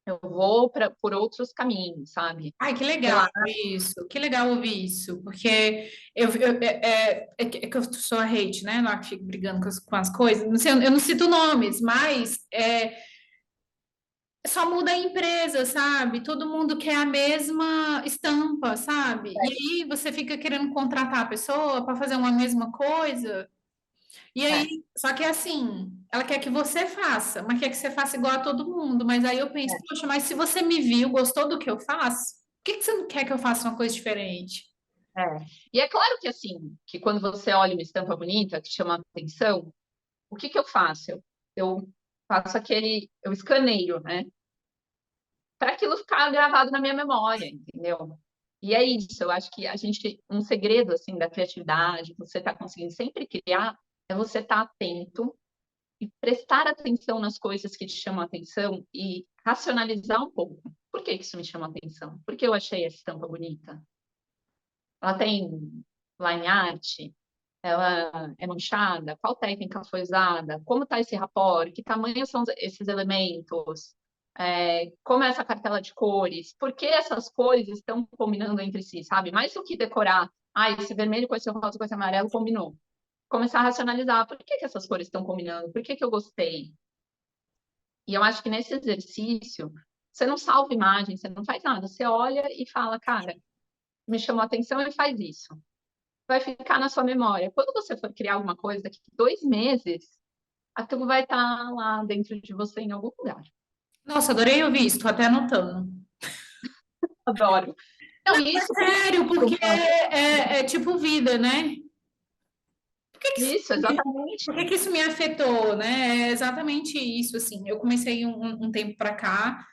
Eu vou por outros caminhos, sabe?
Ai, que
Sei
legal
lá,
isso, que legal ouvir isso, porque que eu sou a hate, né? Lá que fico brigando com as coisas. Não sei, eu não cito nomes, mas só muda a empresa, sabe? Todo mundo quer a mesma estampa, sabe? E aí você fica querendo contratar a pessoa para fazer uma mesma coisa. E aí,
é,
só que assim, ela quer que você faça, mas quer que você faça igual a todo mundo. Mas aí eu penso,
é,
poxa, mas se você me viu, gostou do que eu faço, por que que você não quer que eu faça uma coisa diferente?
é. E é claro que assim, que quando você olha uma estampa bonita que chama a atenção, o que que eu faço? Eu faço eu escaneio, né? Para aquilo ficar gravado na minha memória, entendeu? E é isso, eu acho que um segredo assim da criatividade, você está conseguindo sempre criar, é você estar atento e prestar atenção nas coisas que te chamam a atenção e racionalizar um pouco. Por que que isso me chama a atenção? Porque eu achei essa estampa bonita. Ela tem line art, ela é manchada, qual técnica foi usada, como está esse rapport, que tamanho são esses elementos, como é essa cartela de cores, por que essas cores estão combinando entre si, sabe? Mais do que decorar, esse vermelho com esse rosa com esse amarelo combinou. Começar a racionalizar, por que que essas cores estão combinando? Por que que eu gostei? E eu acho que nesse exercício, você não salva imagem, você não faz nada, você olha e fala, cara, me chamou a atenção e faz isso. Vai ficar na sua memória. Quando você for criar alguma coisa daqui a 2 meses, aquilo vai estar lá dentro de você em algum lugar.
Nossa, adorei ouvir isso, tô até anotando.
Adoro. Então, isso como
Sério,
ser
porque
humano,
é tipo vida, né?
Isso,
Por
exatamente.
que que isso me afetou, né? É exatamente isso, assim. Eu comecei um tempo para cá,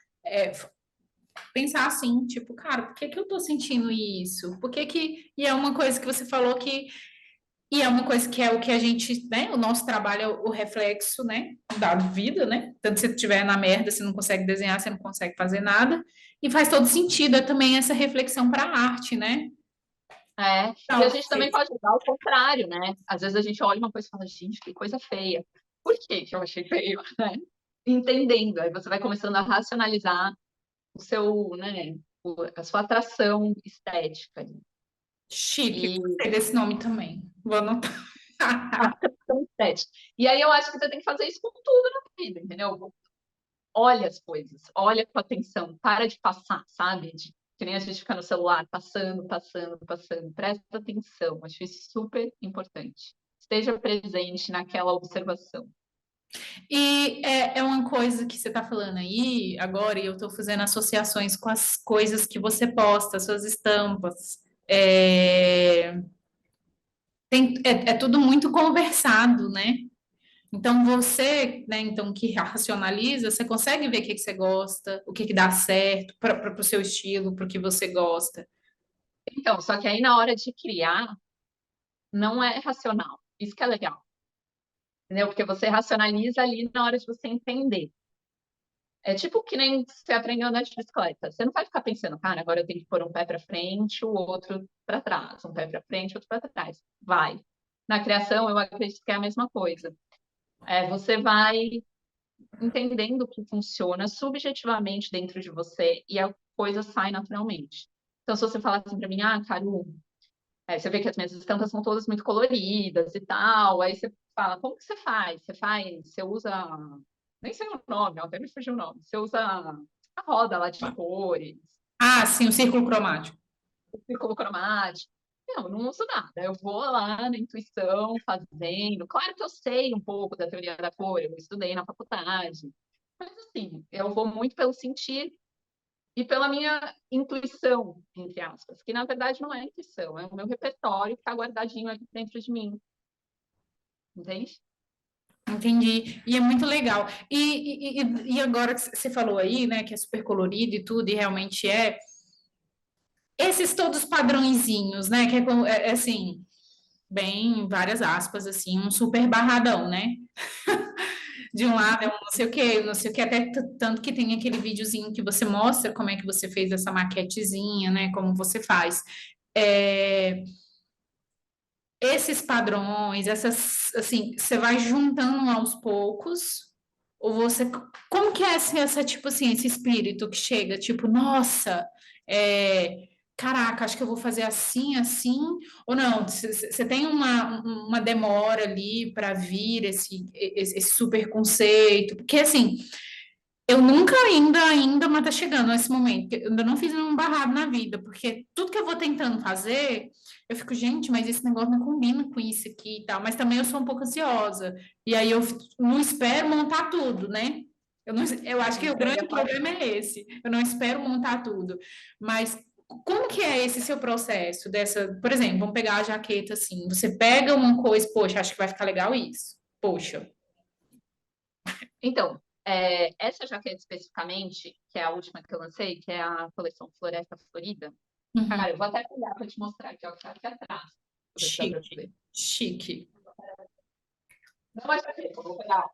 pensar assim, tipo, cara, por que que eu tô sentindo isso? Por que que... E é uma coisa que você falou que... E é uma coisa que é o que a gente, né? O nosso trabalho é o reflexo, né? Da vida, né? Tanto se você estiver na merda, você não consegue desenhar, você não consegue fazer nada. E faz todo sentido, é também essa reflexão para a arte, né?
E a
Então,
gente também pode usar o contrário, né? Às vezes a gente olha uma coisa e fala, gente, que coisa feia. Por que que eu achei feio, né? Entendendo, aí você vai começando a racionalizar o seu, né, a sua atração estética.
chique,
E
gostei desse nome também. Vou anotar.
atração estética. E aí eu acho que você tem que fazer isso com tudo na vida, entendeu? Olha as coisas, olha com atenção, para de passar, sabe? Que nem a gente fica no celular, passando, passando, passando. Presta atenção, acho isso super importante. Esteja presente naquela observação.
E é uma coisa que você está falando aí agora, e eu estou fazendo associações com as coisas que você posta, suas estampas. É tudo muito conversado, né? Então você, né, então que racionaliza, você consegue ver o que que você gosta, o que que dá certo para o seu estilo, para o que você gosta.
Então, só que aí na hora de criar, não é racional. Isso que é legal, entendeu? Porque você racionaliza ali na hora de você entender. É tipo que nem você aprendeu a andar de bicicleta. Você não vai ficar pensando, cara, agora eu tenho que pôr um pé para frente, o outro para trás, um pé para frente, outro para trás. Vai. Na criação, eu acredito que é a mesma coisa. Você vai entendendo o que funciona subjetivamente dentro de você e a coisa sai naturalmente. Então, se você falar assim para mim, Caru, você vê que as minhas estampas são todas muito coloridas e tal, aí você fala, como que você faz? Você usa, nem sei o nome, até me fugiu o nome, você usa a roda lá de cores,
Ah, sim, o círculo cromático.
o círculo cromático. Não uso nada. Eu vou lá na intuição, fazendo. Claro que eu sei um pouco da teoria da cor, eu estudei na faculdade. Mas, assim, eu vou muito pelo sentir e pela minha intuição, entre aspas, que na verdade não é intuição, é o meu repertório que está guardadinho aqui dentro de mim, entende?
Entendi. E é muito legal. E agora que você falou aí, né, que é super colorido e tudo, e realmente é. Esses todos padrõezinhos, né, que é assim, bem, várias aspas, assim, um super barradão, né? De um lado é um não sei o que, até tanto que tem aquele videozinho que você mostra como é que você fez essa maquetezinha, né? Como você faz. É, esses padrões, essas, assim, você vai juntando aos poucos, ou você, como que é essa, tipo assim, esse espírito que chega, tipo, nossa, caraca, acho que eu vou fazer assim, assim, ou não, você tem uma demora ali para vir esse super conceito, porque assim, eu nunca ainda, mas tá chegando esse momento. Eu ainda não fiz um barrado na vida, porque tudo que eu vou tentando fazer, eu fico, gente, mas esse negócio não combina com isso aqui e tal. Mas também eu sou um pouco ansiosa. E aí eu não espero montar tudo, né? Eu acho que o
Eu
grande
ia falar.
problema é esse. Eu não espero montar tudo. Mas como que é esse seu processo dessa, por exemplo, vamos pegar a jaqueta assim, você pega uma coisa, poxa, acho que vai ficar legal isso. Poxa.
Então, essa jaqueta especificamente, que é a última que eu lancei, que é a coleção Floresta Florida,
Uhum.
cara, eu vou até pegar para te mostrar aqui, ó, que tá aqui atrás. Deixa eu ver se dá para
Chique,
ver.
chique.
Não é jaqueta, eu vou pegar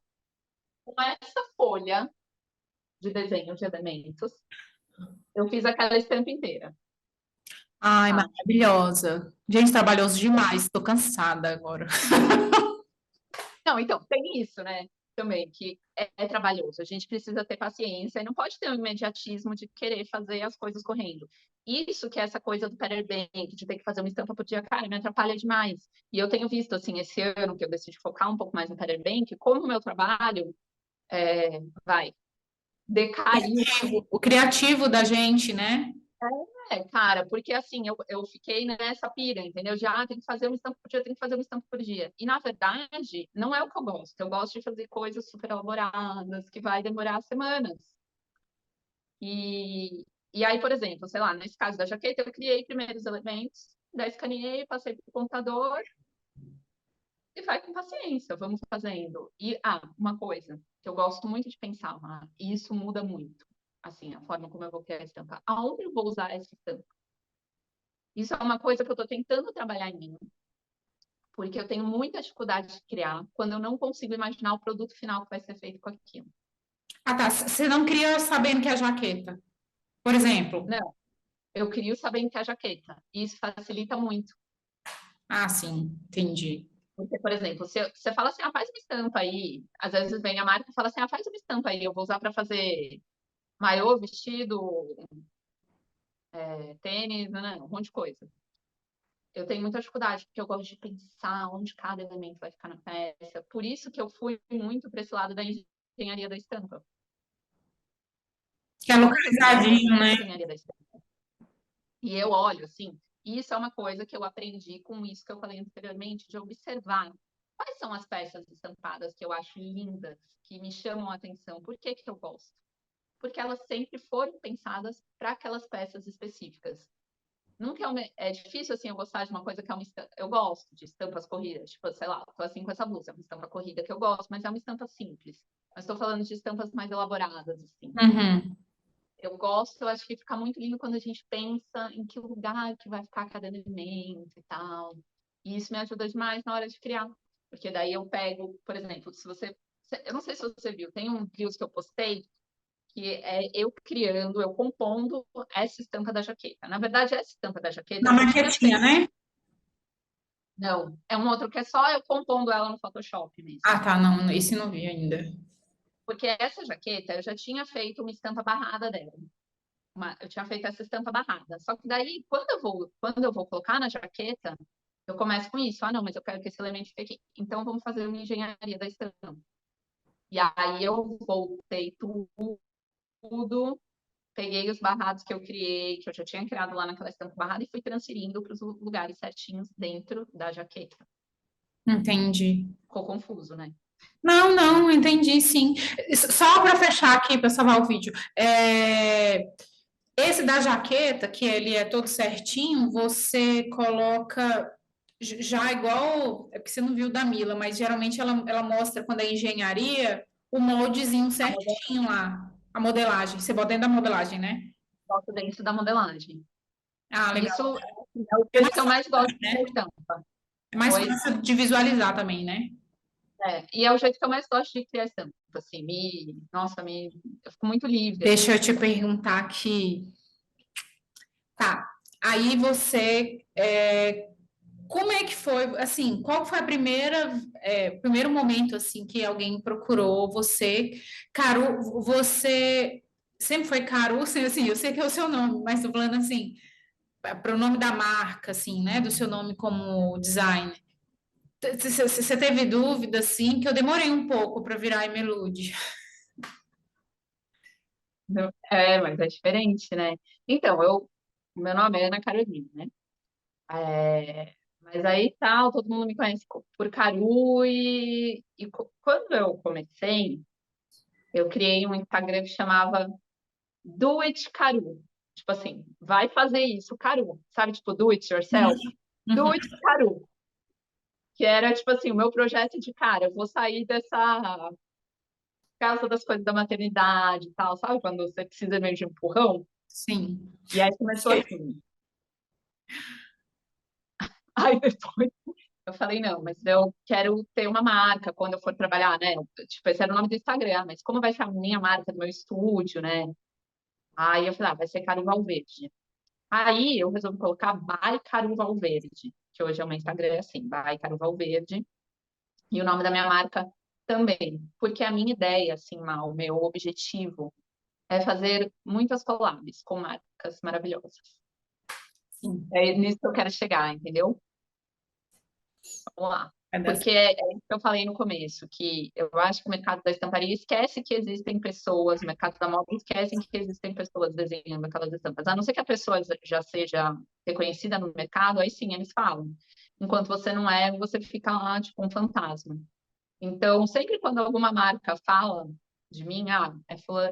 com essa folha de desenho de elementos, eu fiz aquela estampa inteira,
Ai,
tá?
maravilhosa. Gente, trabalhoso demais. Estou cansada agora.
Não, então, tem isso, né? Também, que é trabalhoso. A gente precisa ter paciência e não pode ter um imediatismo de querer fazer as coisas correndo. Isso que é essa coisa do Peter Bank, de ter que fazer uma estampa por dia, cara, me atrapalha demais. E eu tenho visto, assim, esse ano que eu decidi focar um pouco mais no Peter Bank, como o meu trabalho vai, decaiu.
O criativo da gente, né?
Cara, porque assim, eu fiquei nessa pira, entendeu? Já tem que fazer uma estampa por dia, tem que fazer uma estampa por dia. E na verdade, não é o que eu gosto. Eu gosto de fazer coisas super elaboradas, que vai demorar semanas. E, e aí, por exemplo, sei lá, nesse caso da jaqueta, eu criei primeiro os elementos, daí escaneei, passei para o computador, e vai com paciência, vamos fazendo. E, uma coisa que eu gosto muito de pensar, e isso muda muito, assim, a forma como eu vou criar a estampa. Aonde eu vou usar essa estampa? Isso é uma coisa que eu estou tentando trabalhar em mim, porque eu tenho muita dificuldade de criar quando eu não consigo imaginar o produto final que vai ser feito com aquilo.
Ah, tá. Você não cria sabendo que é jaqueta, por exemplo.
Não, eu crio sabendo que é a jaqueta, e isso facilita muito.
Ah, sim, entendi.
Porque, por exemplo, se você fala assim, faz uma estampa aí, às vezes vem a marca e fala assim, faz uma estampa aí, eu vou usar para fazer maiô, vestido, tênis, né, um monte de coisa. Eu tenho muita dificuldade, porque eu gosto de pensar onde cada elemento vai ficar na peça. Por isso que eu fui muito para esse lado da engenharia da estampa.
Que é
Quando você entra
localizadinho,
na
né?
engenharia da estampa, e eu olho assim, e isso é uma coisa que eu aprendi com isso que eu falei anteriormente, de observar quais são as peças estampadas que eu acho lindas, que me chamam a atenção. Por que que eu gosto? Porque elas sempre foram pensadas para aquelas peças específicas. Nunca é difícil, assim, eu gostar de uma coisa que é uma estampa. Eu gosto de estampas corridas, tipo, sei lá, tô assim com essa blusa, é uma estampa corrida que eu gosto, mas é uma estampa simples. Mas estou falando de estampas mais elaboradas, assim.
Uhum.
Eu gosto, eu acho que fica muito lindo quando a gente pensa em que lugar que vai ficar cada elemento e tal. E isso me ajuda demais na hora de criar. Porque daí eu pego, por exemplo, se você. Eu não sei se você viu, tem um Reels que eu postei que é eu criando, eu compondo essa estampa da jaqueta. Na verdade, essa estampa da jaqueta
Na
eu já tinha
maquetinha,
feito.
né?
Não, é um outro que é só eu compondo ela no Photoshop
Ah,
mesmo.
tá, não, esse não vi ainda.
Porque essa jaqueta eu já tinha feito uma estampa barrada dela. Eu tinha feito essa estampa barrada. Só que daí, quando eu vou colocar na jaqueta, eu começo com isso. Não, mas eu quero que esse elemento fique aqui. Então vamos fazer uma engenharia da estampa. E aí eu voltei tudo, peguei os barrados que eu criei, que eu já tinha criado lá naquela estampa barrada, e fui transferindo para os lugares certinhos dentro da jaqueta.
Entendi.
Ficou confuso, né?
Não, não, entendi, sim. Só para fechar aqui, para salvar o vídeo. Esse da jaqueta, que ele é todo certinho, você coloca já igual. É porque você não viu o da Mila, mas geralmente ela mostra quando é engenharia o moldezinho
A modelo
certinho lá, a modelagem. Você bota dentro da modelagem, né?
boto dentro da modelagem.
Ah, legal.
Isso é o
É
jeito
mais
que eu mais gosto
fácil,
de criar
né?
estampa.
É mais
Oi?
fácil de visualizar também, né?
E é o jeito que eu mais gosto de criar estampa. Assim, nossa, eu fico muito livre,
Deixa eu
assim.
te perguntar aqui. Tá. Aí como é que foi, assim, qual foi a primeiro momento, assim, que alguém procurou você? Caru, você sempre foi Caru, assim, eu sei que é o seu nome, mas tô falando assim, para o nome da marca, assim, né, do seu nome como designer. Você teve dúvida, assim, que eu demorei um pouco para virar Emelude.
Mas é diferente, né? Então, meu nome é Ana Carolina, né? Mas aí tal, todo mundo me conhece por Caru e quando eu comecei, eu criei um Instagram que chamava Do It Caru. Tipo assim, vai fazer isso, Caru. Sabe, tipo, do it yourself? Do
Uhum,
it Caru. Que era, tipo assim, o meu projeto de cara, eu vou sair dessa casa das coisas da maternidade e tal, sabe? Quando você precisa meio de empurrão.
sim.
E aí começou assim. Aí depois eu falei, não, mas eu quero ter uma marca quando eu for trabalhar, né? Tipo, esse era o nome do Instagram, mas como vai ser a minha marca do meu estúdio, né? Aí eu falei, vai ser Caro Valverde. Aí eu resolvi colocar By Caro Valverde, que hoje é o meu Instagram, assim, By Caro Valverde. E o nome da minha marca também, porque a minha ideia, assim, o meu objetivo é fazer muitas collabs com marcas maravilhosas.
Sim,
É nisso que eu quero chegar, entendeu? Vamos lá.
vai dar
Porque é isso que eu falei no começo, que eu acho que o mercado da estamparia esquece que existem pessoas, o mercado da moda esquece que existem pessoas desenhando aquelas estampas. A não ser que a pessoa já seja reconhecida no mercado, aí sim eles falam. Enquanto você não é, você fica lá, tipo, um fantasma. Então, sempre quando alguma marca fala de mim,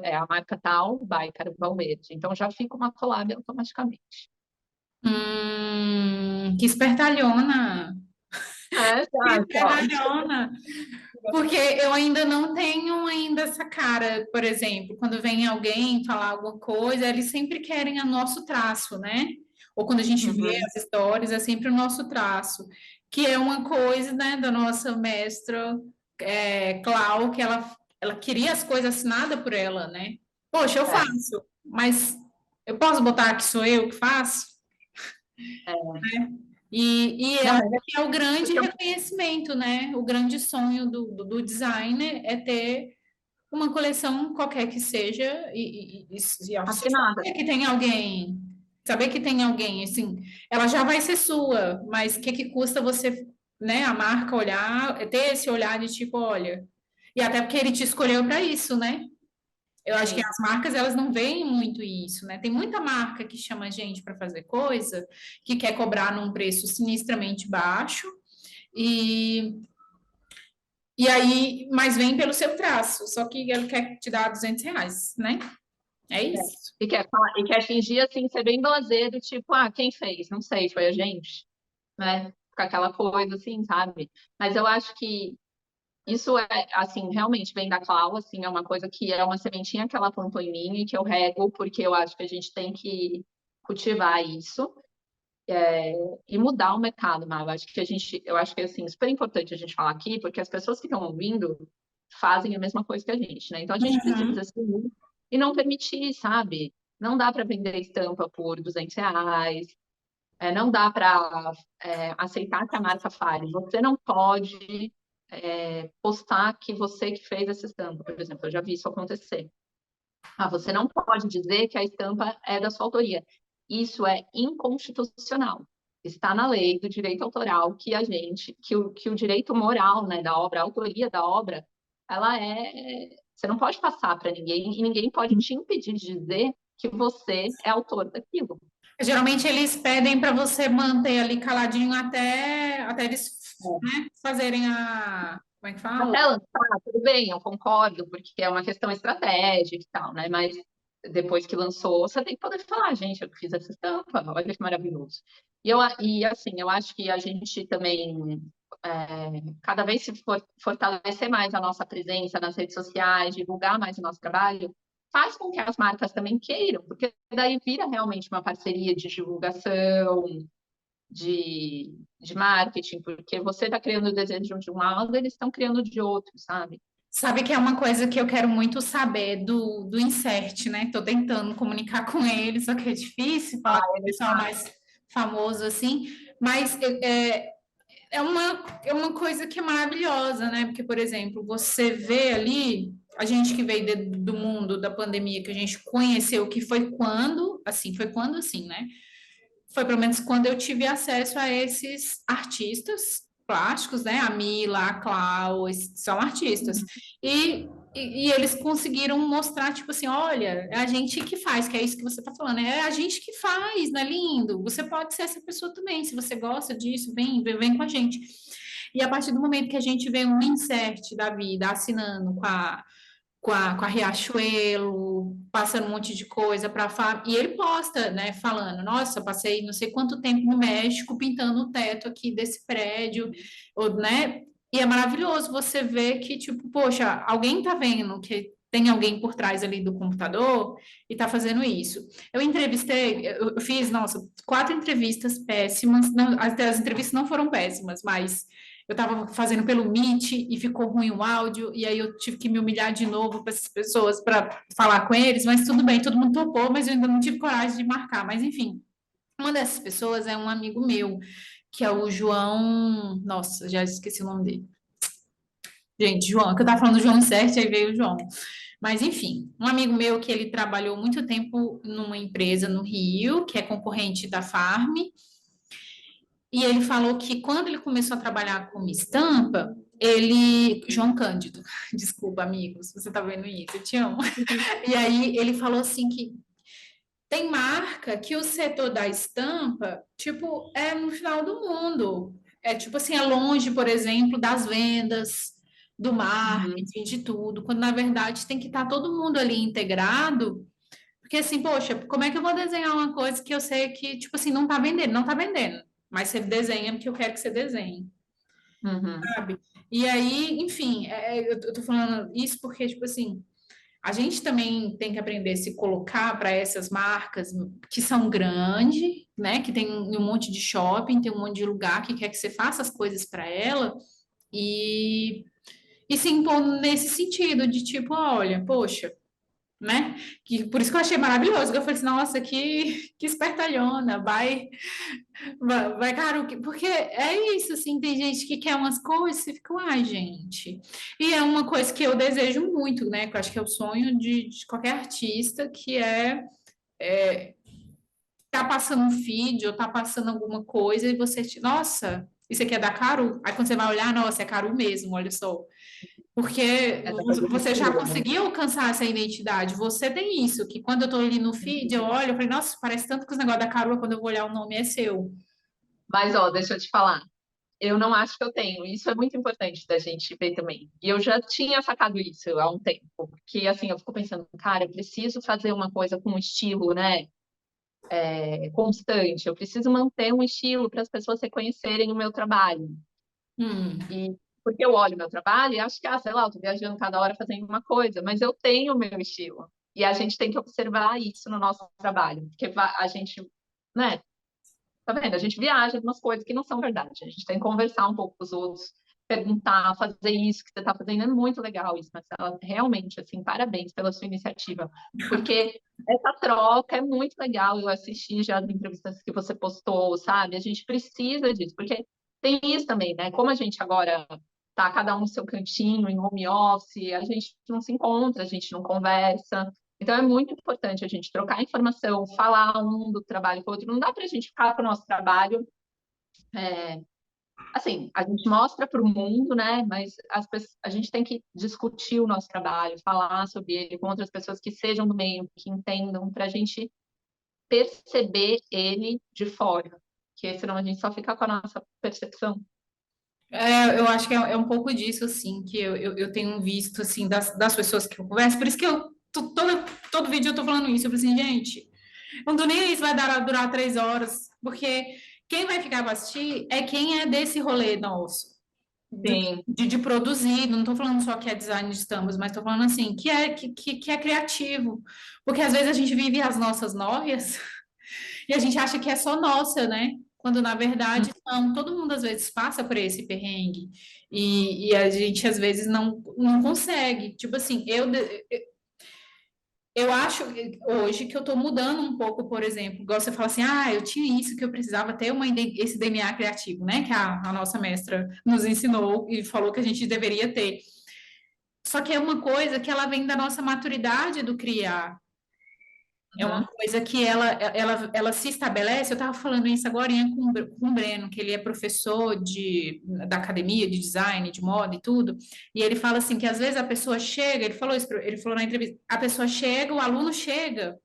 é a marca tal, by Carol Verde. Então, já fica uma collab automaticamente.
que espertalhona.
É, você acha,
Medalhona. Porque eu ainda não tenho ainda essa cara, por exemplo, quando vem alguém falar alguma coisa, eles sempre querem o nosso traço, né? Ou quando a gente vê
Uhum.
as histórias, é sempre o nosso traço, que é uma coisa, né, da nossa mestra, Clau, que ela queria as coisas assinadas por ela, né? Poxa, eu
É,
faço, mas eu posso botar que sou eu que faço?
é.
E eu
Não,
acho
mas é
que é o grande
porque eu
reconhecimento, né? O grande sonho do designer é ter uma coleção qualquer que seja e você
assinada.
saber que tem alguém, saber que tem alguém, assim, ela já vai ser sua, mas o que que custa você, né, a marca olhar, ter esse olhar de tipo, olha, e até porque ele te escolheu para isso, né? Eu acho que
Sim.
as marcas elas não veem muito isso, né? Tem muita marca que chama a gente para fazer coisa, que quer cobrar num preço sinistramente baixo e aí, mas vem pelo seu traço, só que ele quer te dar R$ 200, né? É
É.
isso.
E quer falar, e quer fingir assim, ser bem blasé, do tipo, ah, quem fez? Não sei, foi a gente, né? Com aquela coisa assim, sabe? Mas eu acho que isso é, assim, realmente vem da Clau, assim, é uma coisa que é uma sementinha que ela plantou em mim e que eu rego, porque eu acho que a gente tem que cultivar isso, e mudar o mercado, Mar. Eu acho que é, assim, super importante a gente falar aqui, porque as pessoas que estão ouvindo fazem a mesma coisa que a gente, né? Então a gente precisa
Uhum.
se unir e não permitir, sabe? Não dá para vender estampa por R$ 200, não dá para aceitar que a marca fale. Você não pode postar que você que fez essa estampa, por exemplo. Eu já vi isso acontecer. Ah, você não pode dizer que a estampa é da sua autoria. Isso é inconstitucional. Está na lei do direito autoral que o direito moral, né, da obra, a autoria da obra, ela é. Você não pode passar para ninguém e ninguém pode te impedir de dizer que você é autor daquilo.
Geralmente eles pedem para você manter ali caladinho até eles, né, fazerem a. Como é que fala?
Até lançar, tudo bem, eu concordo, porque é uma questão estratégica e tal, né? Mas depois que lançou, você tem que poder falar, gente, eu fiz essa estampa, olha que maravilhoso. E assim, eu acho que a gente também, cada vez se fortalecer mais a nossa presença nas redes sociais, divulgar mais o nosso trabalho, faz com que as marcas também queiram, porque daí vira realmente uma parceria de divulgação, de marketing, porque você está criando o desejo de um lado, eles estão criando de outro, sabe?
Sabe que é uma coisa que eu quero muito saber do Insert, né? Estou tentando comunicar com eles, só que é difícil falar com o
Ele
pessoal
tá.
mais famoso assim, mas é uma coisa que é maravilhosa, né? Porque, por exemplo, você vê ali, a gente que veio do mundo da pandemia, que a gente conheceu, que foi quando assim, né? Foi pelo menos quando eu tive acesso a esses artistas plásticos, né? A Mila, a Clau, são artistas. E eles conseguiram mostrar, tipo assim, olha, é a gente que faz, que é isso que você está falando, é a gente que faz, não é lindo? Você pode ser essa pessoa também, se você gosta disso, vem com a gente. E a partir do momento que a gente vê um insert da vida assinando com a Riachuelo, passando um monte de coisa para e ele posta, né, falando, nossa, passei não sei quanto tempo no México pintando o teto aqui desse prédio, ou, né? E é maravilhoso você ver que, tipo, poxa, alguém tá vendo que tem alguém por trás ali do computador e tá fazendo isso. Eu fiz, nossa, 4 entrevistas péssimas, não, as entrevistas não foram péssimas, mas eu estava fazendo pelo Meet e ficou ruim o áudio, e aí eu tive que me humilhar de novo para essas pessoas para falar com eles, mas tudo bem, todo mundo topou, mas eu ainda não tive coragem de marcar. Mas enfim, uma dessas pessoas é um amigo meu, que é o João. Nossa, já esqueci o nome dele. Gente, João, que eu tava falando do João certo, aí veio o João. Mas enfim, um amigo meu que ele trabalhou muito tempo numa empresa no Rio, que é concorrente da Farm, e ele falou que quando ele começou a trabalhar com estampa, João Cândido, desculpa, amigos, se você tá vendo isso, eu te amo. E aí ele falou assim que tem marca que o setor da estampa, tipo, é no final do mundo. É tipo assim, é longe, por exemplo, das vendas, do
Uhum.
marketing, de tudo, quando na verdade tem que estar todo mundo ali integrado. Porque assim, poxa, como é que eu vou desenhar uma coisa que eu sei que, tipo assim, não tá vendendo, não tá vendendo. Mas você desenha porque eu quero que você desenhe.
Uhum.
sabe? E aí, enfim, eu tô falando isso porque, tipo assim, a gente também tem que aprender a se colocar para essas marcas que são grandes, né? Que tem um monte de shopping, tem um monte de lugar que quer que você faça as coisas para ela e, e se impor nesse sentido de tipo, olha, poxa, né? Que, por isso que eu achei maravilhoso, que eu falei assim, nossa, que espertalhona, vai, caro, porque é isso, assim, tem gente que quer umas coisas e fica, ai, gente. E é uma coisa que eu desejo muito, né? Que eu acho que é o sonho de qualquer artista, que tá passando um feed ou tá passando alguma coisa e você, nossa, isso aqui é da Caro? Aí quando você vai olhar, nossa, é Caro mesmo, olha só. Porque
Essa coisa do
você já
estilo, né?
conseguiu alcançar essa identidade. Você tem isso, que quando eu tô ali no feed, eu olho, eu falei, nossa, parece tanto que os negócios da Carol, quando eu vou olhar o nome é seu.
Mas, ó, deixa eu te falar. Eu não acho que eu tenho. Isso é muito importante da gente ver também. E eu já tinha sacado isso há um tempo. Porque, assim, eu fico pensando, cara, eu preciso fazer uma coisa com um estilo, né? Constante. Eu preciso manter um estilo para as pessoas reconhecerem o meu trabalho.
Hum.
E porque eu olho o meu trabalho e acho que, sei lá, eu tô viajando cada hora fazendo uma coisa, mas eu tenho o meu estilo. E a gente tem que observar isso no nosso trabalho. Porque a gente, né? Tá vendo? A gente viaja de umas coisas que não são verdade. A gente tem que conversar um pouco com os outros, perguntar, fazer isso que você está fazendo. É muito legal isso, Marcela. Realmente, assim, parabéns pela sua iniciativa. Porque essa troca é muito legal. Eu assisti já as entrevistas que você postou, sabe? A gente precisa disso, porque tem isso também, né? Como a gente agora tá cada um no seu cantinho, em home office, a gente não se encontra, a gente não conversa. Então, é muito importante a gente trocar informação, falar um do trabalho com o outro. Não dá para a gente ficar com o nosso trabalho. é, assim, a gente mostra para o mundo, né? Mas a gente tem que discutir o nosso trabalho, falar sobre ele com outras pessoas que sejam do meio, que entendam, para a gente perceber ele de fora. Porque senão a gente só fica com a nossa percepção.
Eu acho que é um pouco disso, assim, que eu tenho visto, assim, das pessoas que eu converso. Por isso que todo vídeo eu tô falando isso. Eu falo assim, gente, não tô nem aí se vai durar 3 horas, porque quem vai ficar para assistir é quem é desse rolê nosso.
Sim,
De produzir, não estou falando só que é design de estampas, mas estou falando assim, que é criativo. Porque às vezes a gente vive as nossas nóias e a gente acha que é só nossa, né? Quando na verdade não, todo mundo às vezes passa por esse perrengue e a gente às vezes não consegue. Tipo assim, eu acho hoje que eu estou mudando um pouco, por exemplo, igual você fala assim, eu tinha isso que eu precisava ter esse DNA criativo, né? Que a nossa mestra nos ensinou e falou que a gente deveria ter. Só que é uma coisa que ela vem da nossa maturidade do criar. É uma
uhum,
coisa que ela se estabelece. Eu estava falando isso agora com o Breno, que ele é professor da academia de design, de moda e tudo. E ele fala assim que às vezes a pessoa chega, ele falou isso, ele falou na entrevista, a pessoa chega, o aluno chega,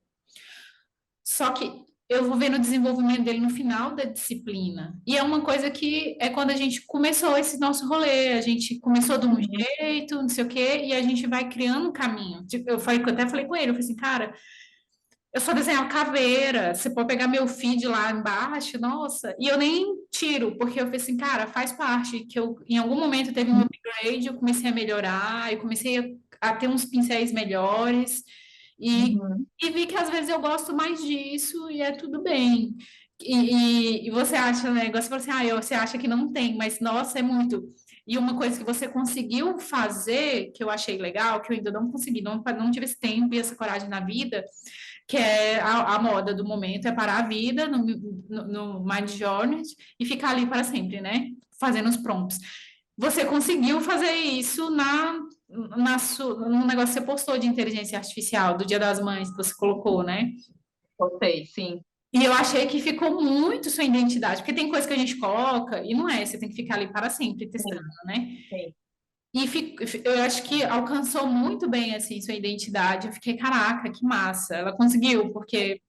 só que eu vou ver no desenvolvimento dele no final da disciplina. E é uma coisa que é quando a gente começou esse nosso rolê, a gente começou de um
uhum,
jeito, não sei o quê, e a gente vai criando um caminho. Tipo, eu até falei com ele, eu falei assim, cara, eu só desenho caveira, você pode pegar meu feed lá embaixo, nossa, e eu nem tiro, porque eu falei assim, cara, faz parte, que eu, em algum momento teve um upgrade, eu comecei a melhorar, eu comecei a ter uns pincéis melhores, e,
uhum.
e vi que às vezes eu gosto mais disso, e é tudo bem. E você acha, né, igual você falou assim, você acha que não tem, mas nossa, é muito. E uma coisa que você conseguiu fazer, que eu achei legal, que eu ainda não consegui, não tive esse tempo e essa coragem na vida, que é a moda do momento, é parar a vida no Mind Journey e ficar ali para sempre, né? Fazendo os prompts. Você conseguiu fazer isso no negócio que você postou de inteligência artificial, do Dia das Mães, que você colocou, né?
Gostei, sim.
E eu achei que ficou muito sua identidade, porque tem coisa que a gente coloca e não é, você tem que ficar ali para sempre testando,
Sim,
né?
sim.
E eu acho que alcançou muito bem, assim, sua identidade. Eu fiquei, caraca, que massa. Ela conseguiu, porque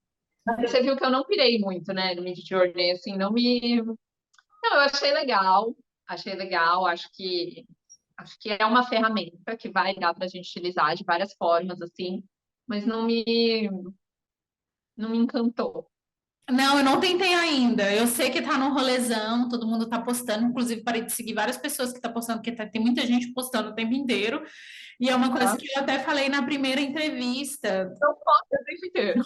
Mas você viu que eu não pirei muito, né, no Midjourney, assim, não me... Não, eu achei legal, acho que é uma ferramenta que vai dar para a gente utilizar de várias formas, assim, mas não me encantou.
Não, eu não tentei ainda. Eu sei que tá no rolezão, todo mundo tá postando. Inclusive, parei de seguir várias pessoas que tá postando, porque tem muita gente postando o tempo inteiro. E é uma coisa
Tá?
que eu até falei na primeira entrevista.
Não posso o tempo inteiro.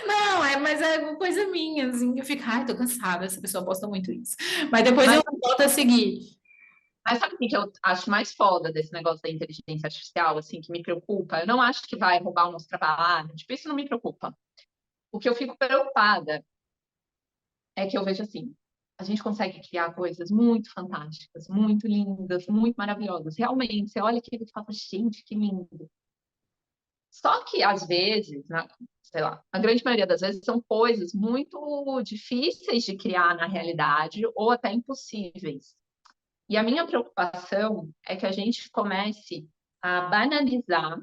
Não, mas é uma coisa minha, assim, eu fico, ai, tô cansada, essa pessoa posta muito isso. Mas depois eu
Mas,
volto a seguir.
mas sabe o que eu acho mais foda desse negócio da inteligência artificial, assim, que me preocupa? Eu não acho que vai roubar o nosso trabalho, tipo, isso não me preocupa. O que eu fico preocupada é que eu vejo assim, a gente consegue criar coisas muito fantásticas, muito lindas, muito maravilhosas. Realmente, você olha aquilo e fala, gente, que lindo. Só que, às vezes, sei lá, a grande maioria das vezes são coisas muito difíceis de criar na realidade ou até impossíveis. E a minha preocupação é que a gente comece a banalizar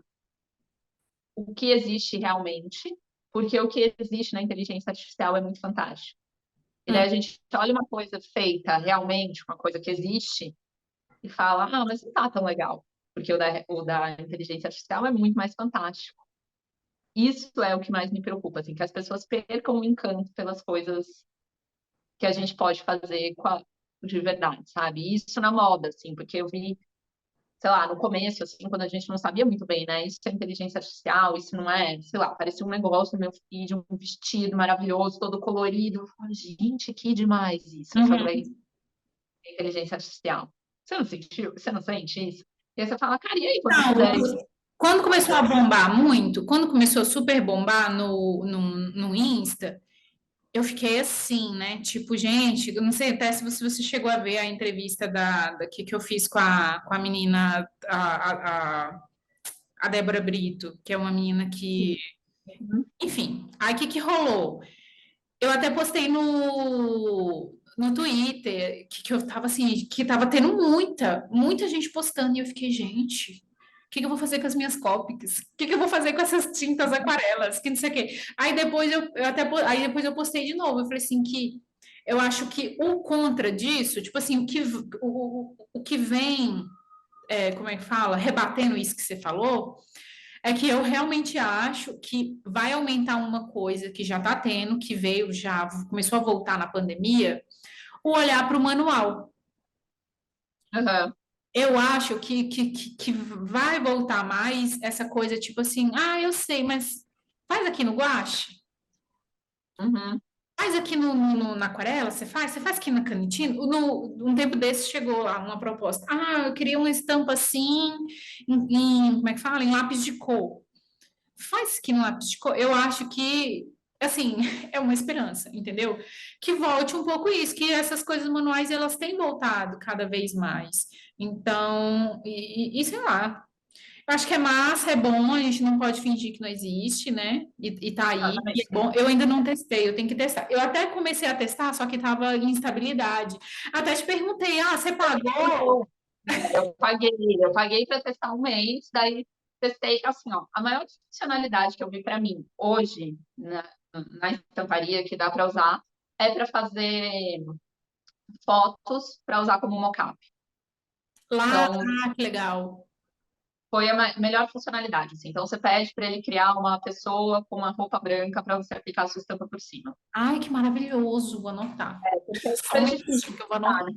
o que existe realmente, porque o que existe na inteligência artificial é muito fantástico. E daí
Hum,
a gente olha uma coisa feita realmente, uma coisa que existe, e fala, ah, mas não tá tão legal, porque o da inteligência artificial é muito mais fantástico. Isso é o que mais me preocupa, assim, que as pessoas percam o encanto pelas coisas que a gente pode fazer de verdade, sabe? Isso na moda, assim, porque eu vi, sei lá, no começo, assim, quando a gente não sabia muito bem, né? Isso é inteligência artificial, isso não é, sei lá, parecia um negócio no meu feed, um vestido maravilhoso, todo colorido. Eu falo, gente, que demais isso. Eu falei,
uhum.
inteligência artificial. Você não sentiu? Você não sente isso? E aí você fala, cara, e aí quando
Não,
fizer isso?
quando começou a bombar muito, quando começou a super bombar no Insta, eu fiquei assim, né? Tipo, gente, eu não sei até se você chegou a ver a entrevista que eu fiz com a menina, a Débora Brito, que é uma menina que.
Uhum.
Enfim, aí o que rolou? Eu até postei no Twitter que eu tava assim, que tava tendo muita gente postando, e eu fiquei, gente. O que que eu vou fazer com as minhas cópicas? O que que eu vou fazer com essas tintas aquarelas? Que não sei o quê. Aí depois aí depois eu postei de novo. Eu falei assim que eu acho que o contra disso, tipo assim, o que vem, como é que fala, rebatendo isso que você falou, é que eu realmente acho que vai aumentar uma coisa que já está tendo, que veio já, começou a voltar na pandemia, o olhar para o manual.
Uhum.
Eu acho que vai voltar mais essa coisa, tipo assim, ah, eu sei, mas faz aqui no guache,
Uhum.
faz aqui na aquarela, você faz aqui na canetinha. Um tempo desse chegou lá uma proposta. Ah, eu queria uma estampa assim, como é que fala? Em lápis de cor. Faz que no lápis de cor, eu acho que, assim, é uma esperança, entendeu? Que volte um pouco isso, que essas coisas manuais, elas têm voltado cada vez mais. Então, e sei lá, eu acho que é massa, é bom, a gente não pode fingir que não existe, né? E tá aí, e é
Exatamente.
bom. Eu ainda não testei, eu tenho que testar. Eu até comecei a testar, só que tava em instabilidade. Até te perguntei, ah, você pagou?
Eu paguei para testar um mês, daí testei, assim, ó, a maior funcionalidade que eu vi para mim hoje na estamparia que dá para usar é para fazer fotos para usar como mockup.
Lá,
Então,
ah, que legal.
foi a melhor funcionalidade, assim. Então, você pede para ele criar uma pessoa com uma roupa branca para você aplicar a sua estampa por cima.
Ai, que maravilhoso, vou anotar.
Porque é
Só um
super difícil
minutinho que eu vou
de
anotar.
achar, né?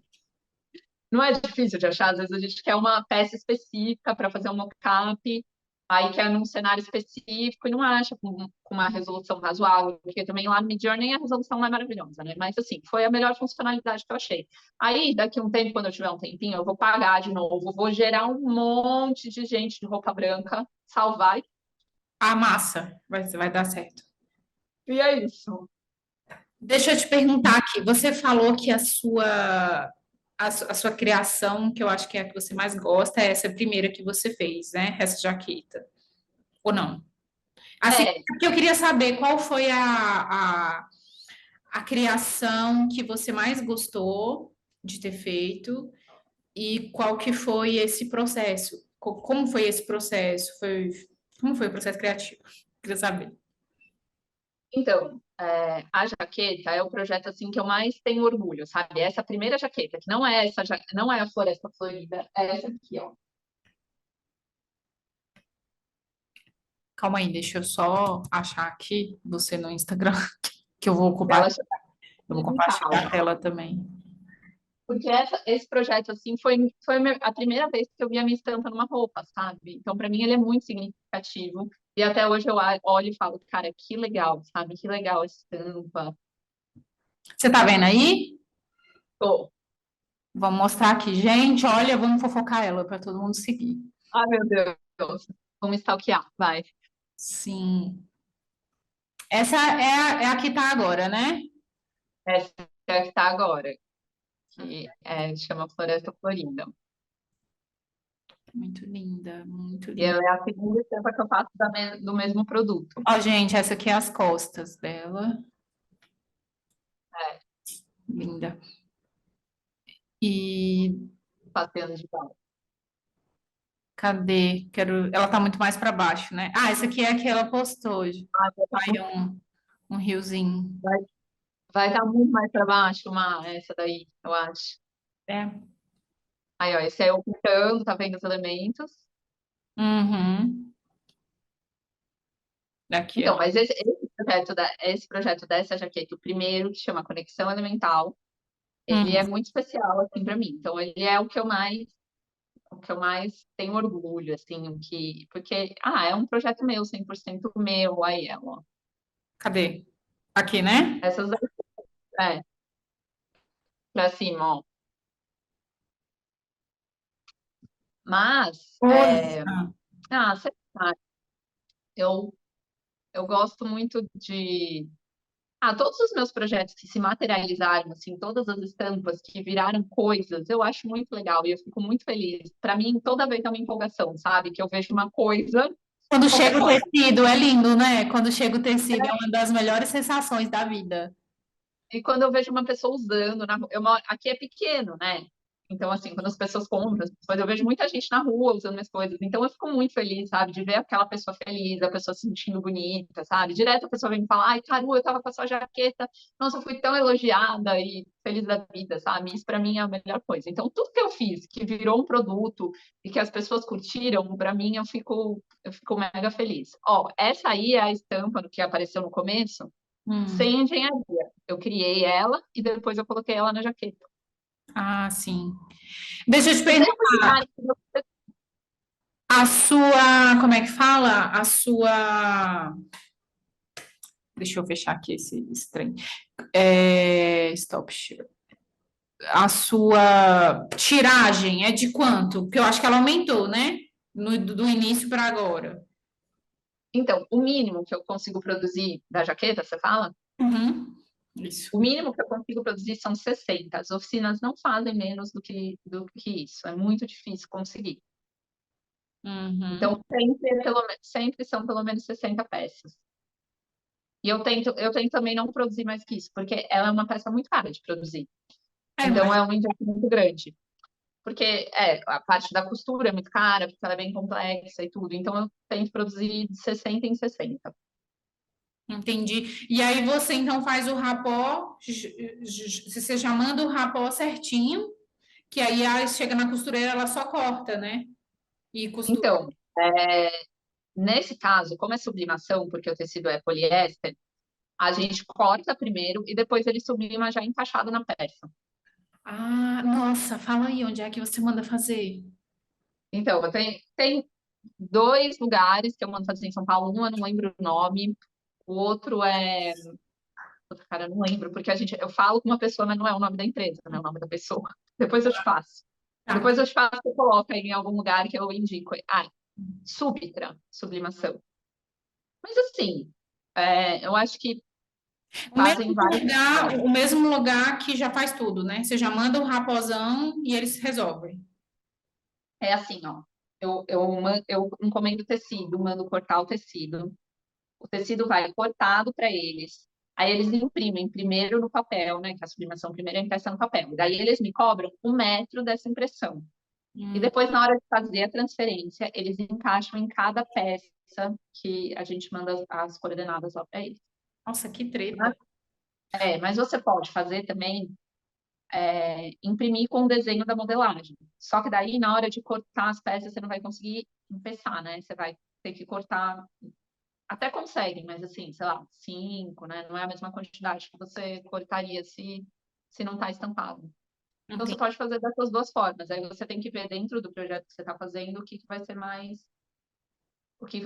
Não é difícil de achar, às vezes a gente quer uma peça específica para fazer um mockup, aí quer num cenário específico e não acha com uma resolução razoável, porque também lá no Midjourney a resolução não é maravilhosa, né? Mas assim, foi a melhor funcionalidade que eu achei. Aí, daqui a um tempo, quando eu tiver um tempinho, eu vou pagar de novo, vou gerar um monte de gente de roupa branca, salvar,
Ah, massa, vai dar certo.
e é isso.
Deixa eu te perguntar aqui, você falou que a sua criação, que eu acho que é a que você mais gosta, é essa primeira que você fez, né? Essa jaqueta, ou não? Assim,
É,
porque eu queria saber qual foi a criação que você mais gostou de ter feito e qual que foi esse processo? Como foi esse processo? Como foi o processo criativo? Queria saber.
então, a jaqueta é o projeto assim que eu mais tenho orgulho, sabe? Essa primeira jaqueta, que não é não é a Floresta Florida, é essa aqui, ó.
Calma aí, deixa eu só achar aqui você no Instagram, que eu vou
Ela
compartilhar,
já
eu vou
em
compartilhar a
casa.
tela também.
Porque esse projeto, assim, foi a primeira vez que eu vi a minha estampa numa roupa, sabe? Então, para mim, ele é muito significativo. E até hoje eu olho e falo, cara, que legal, sabe? Que legal essa estampa.
Você tá vendo aí?
Tô.
Vamos mostrar aqui. Gente, olha, vamos fofocar ela para todo mundo seguir.
Ai, meu Deus. Vamos stalkear, vai.
Sim. Essa é a que tá agora, né?
Essa é a que tá agora, que chama Floresta Florida.
Muito linda, muito
E
linda.
ela é a segunda estampa que eu faço do mesmo produto.
Ó, gente, essa aqui é as costas dela.
É,
Linda. E
passeando de bala.
cadê? Quero. Ela tá muito mais para baixo, né? Ah, essa aqui é a que ela postou hoje.
Ah,
Aí um riozinho.
vai vai estar muito mais para baixo, essa daí, eu acho.
É.
Aí, ó, esse é eu pintando, tá vendo os elementos?
Uhum. Daqui,
Então,
ó.
mas esse projeto dessa jaqueta, o primeiro, que chama Conexão Elemental, ele
Hum.
é muito especial, assim, para mim. Então, ele é o que eu mais tenho orgulho, assim, porque, é um projeto meu, 100% meu, aí, ó.
Cadê? Aqui, né?
Essas daí, pra cima, ó. Mas,
Olha.
sei lá, eu, eu gosto muito de. Todos os meus projetos que se materializaram, assim, todas as estampas que viraram coisas, eu acho muito legal e eu fico muito feliz. Para mim, toda vez é uma empolgação, sabe? Que eu vejo uma coisa,
Quando
qualquer
chega o
coisa.
tecido, é lindo, né? Quando chega o tecido, é uma das melhores sensações da vida.
E quando eu vejo uma pessoa usando, aqui é pequeno, né? Então, assim, quando as pessoas compram, eu vejo muita gente na rua usando minhas coisas. Então, eu fico muito feliz, sabe? De ver aquela pessoa feliz, a pessoa se sentindo bonita, sabe? Direto a pessoa vem me falar, ai, Caru, eu tava com a sua jaqueta, nossa, eu fui tão elogiada e feliz da vida, sabe? Isso pra mim é a melhor coisa. Então, tudo que eu fiz, que virou um produto e que as pessoas curtiram, pra mim, eu fico mega feliz. Ó, essa aí é a estampa que apareceu no começo,
Hum.
sem engenharia. Eu criei ela e depois eu coloquei ela na jaqueta.
Ah, sim. Deixa eu te
E tem
perguntar,
um detalhe
a sua, como é que fala? A sua, deixa eu fechar aqui esse trem. Stop share. A sua tiragem é de quanto? Porque eu acho que ela aumentou, né? Do início para agora.
então, o mínimo que eu consigo produzir da jaqueta, você fala?
Uhum. Isso.
O mínimo que eu consigo produzir são 60. As oficinas não fazem menos do que isso. É muito difícil conseguir.
Uhum.
Então, sempre são pelo menos 60 peças. E eu tento também não produzir mais que isso, porque ela é uma peça muito cara de produzir.
É,
Então,
mas
é um investimento grande. Porque a parte da costura é muito cara, porque ela é bem complexa e tudo. Então, eu tento produzir de 60 em 60.
entendi. E aí você então faz o rapó, você já manda o rapó certinho, que aí chega na costureira, ela só corta, né? E costura.
Então, nesse caso, como é sublimação, porque o tecido é poliéster, a gente corta primeiro e depois ele sublima já encaixado na peça.
Ah, nossa, fala aí onde é que você manda fazer.
Então, tem dois lugares que eu mando fazer em São Paulo. Um eu não lembro o nome, o outro é. Puta, cara, eu não lembro, porque eu falo com uma pessoa, mas não é o nome da empresa, não é o nome da pessoa. Depois eu te passo.
Tá.
Depois eu te passo e coloco aí em algum lugar que eu indico. Subtra, sublimação. Mas assim, eu acho que fazem vários.
O mesmo lugar que já faz tudo, né? Você já manda o raposão e eles resolvem.
É assim, ó. Eu encomendo tecido, mando cortar o tecido. O tecido vai cortado para eles. Aí eles imprimem primeiro no papel, né? Que a sublimação primeiro é impressa no papel. Daí eles me cobram 1 metro dessa impressão. E
Hum,
depois, na hora de fazer a transferência, eles encaixam em cada peça que a gente manda as coordenadas lá para eles.
nossa, que treta.
Tá? Mas você pode fazer também imprimir com o desenho da modelagem. Só que daí, na hora de cortar as peças, você não vai conseguir empeçar, né? Você vai ter que cortar até conseguem, mas assim, sei lá, 5, né? Não é a mesma quantidade que você cortaria se não está estampado. Então, você
Entendi.
pode fazer dessas duas formas. Aí você tem que ver dentro do projeto que você está fazendo o que vai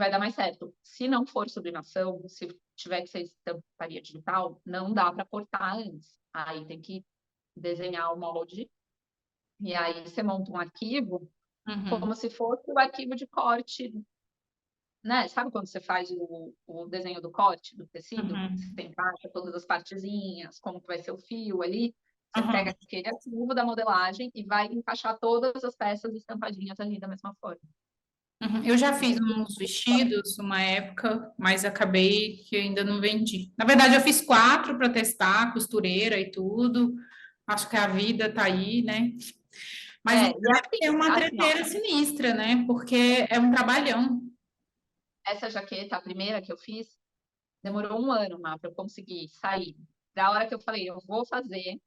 dar mais certo. Se não for sublimação, se tiver que ser estamparia digital, não dá para cortar antes. Aí tem que desenhar o molde e aí você monta um arquivo
Uhum,
como se fosse o arquivo de corte, né? Sabe quando você faz o desenho do corte do tecido?
uhum,
Você encaixa todas as partezinhas, como que vai ser o fio ali. Você
uhum,
pega aquele arquivo da modelagem e vai encaixar todas as peças estampadinhas ali da mesma forma.
uhum. Eu já fiz
Então,
uns vestidos uma época, mas acabei que ainda não vendi. Na verdade, eu fiz 4 para testar, costureira e tudo. Acho que a vida tá aí, né? Mas você
e
deve ter uma
assim, ó,
treteira sinistra, né? Porque é um trabalhão.
essa jaqueta, a primeira que eu fiz, demorou um ano para eu conseguir sair. Da hora que eu falei, eu vou fazer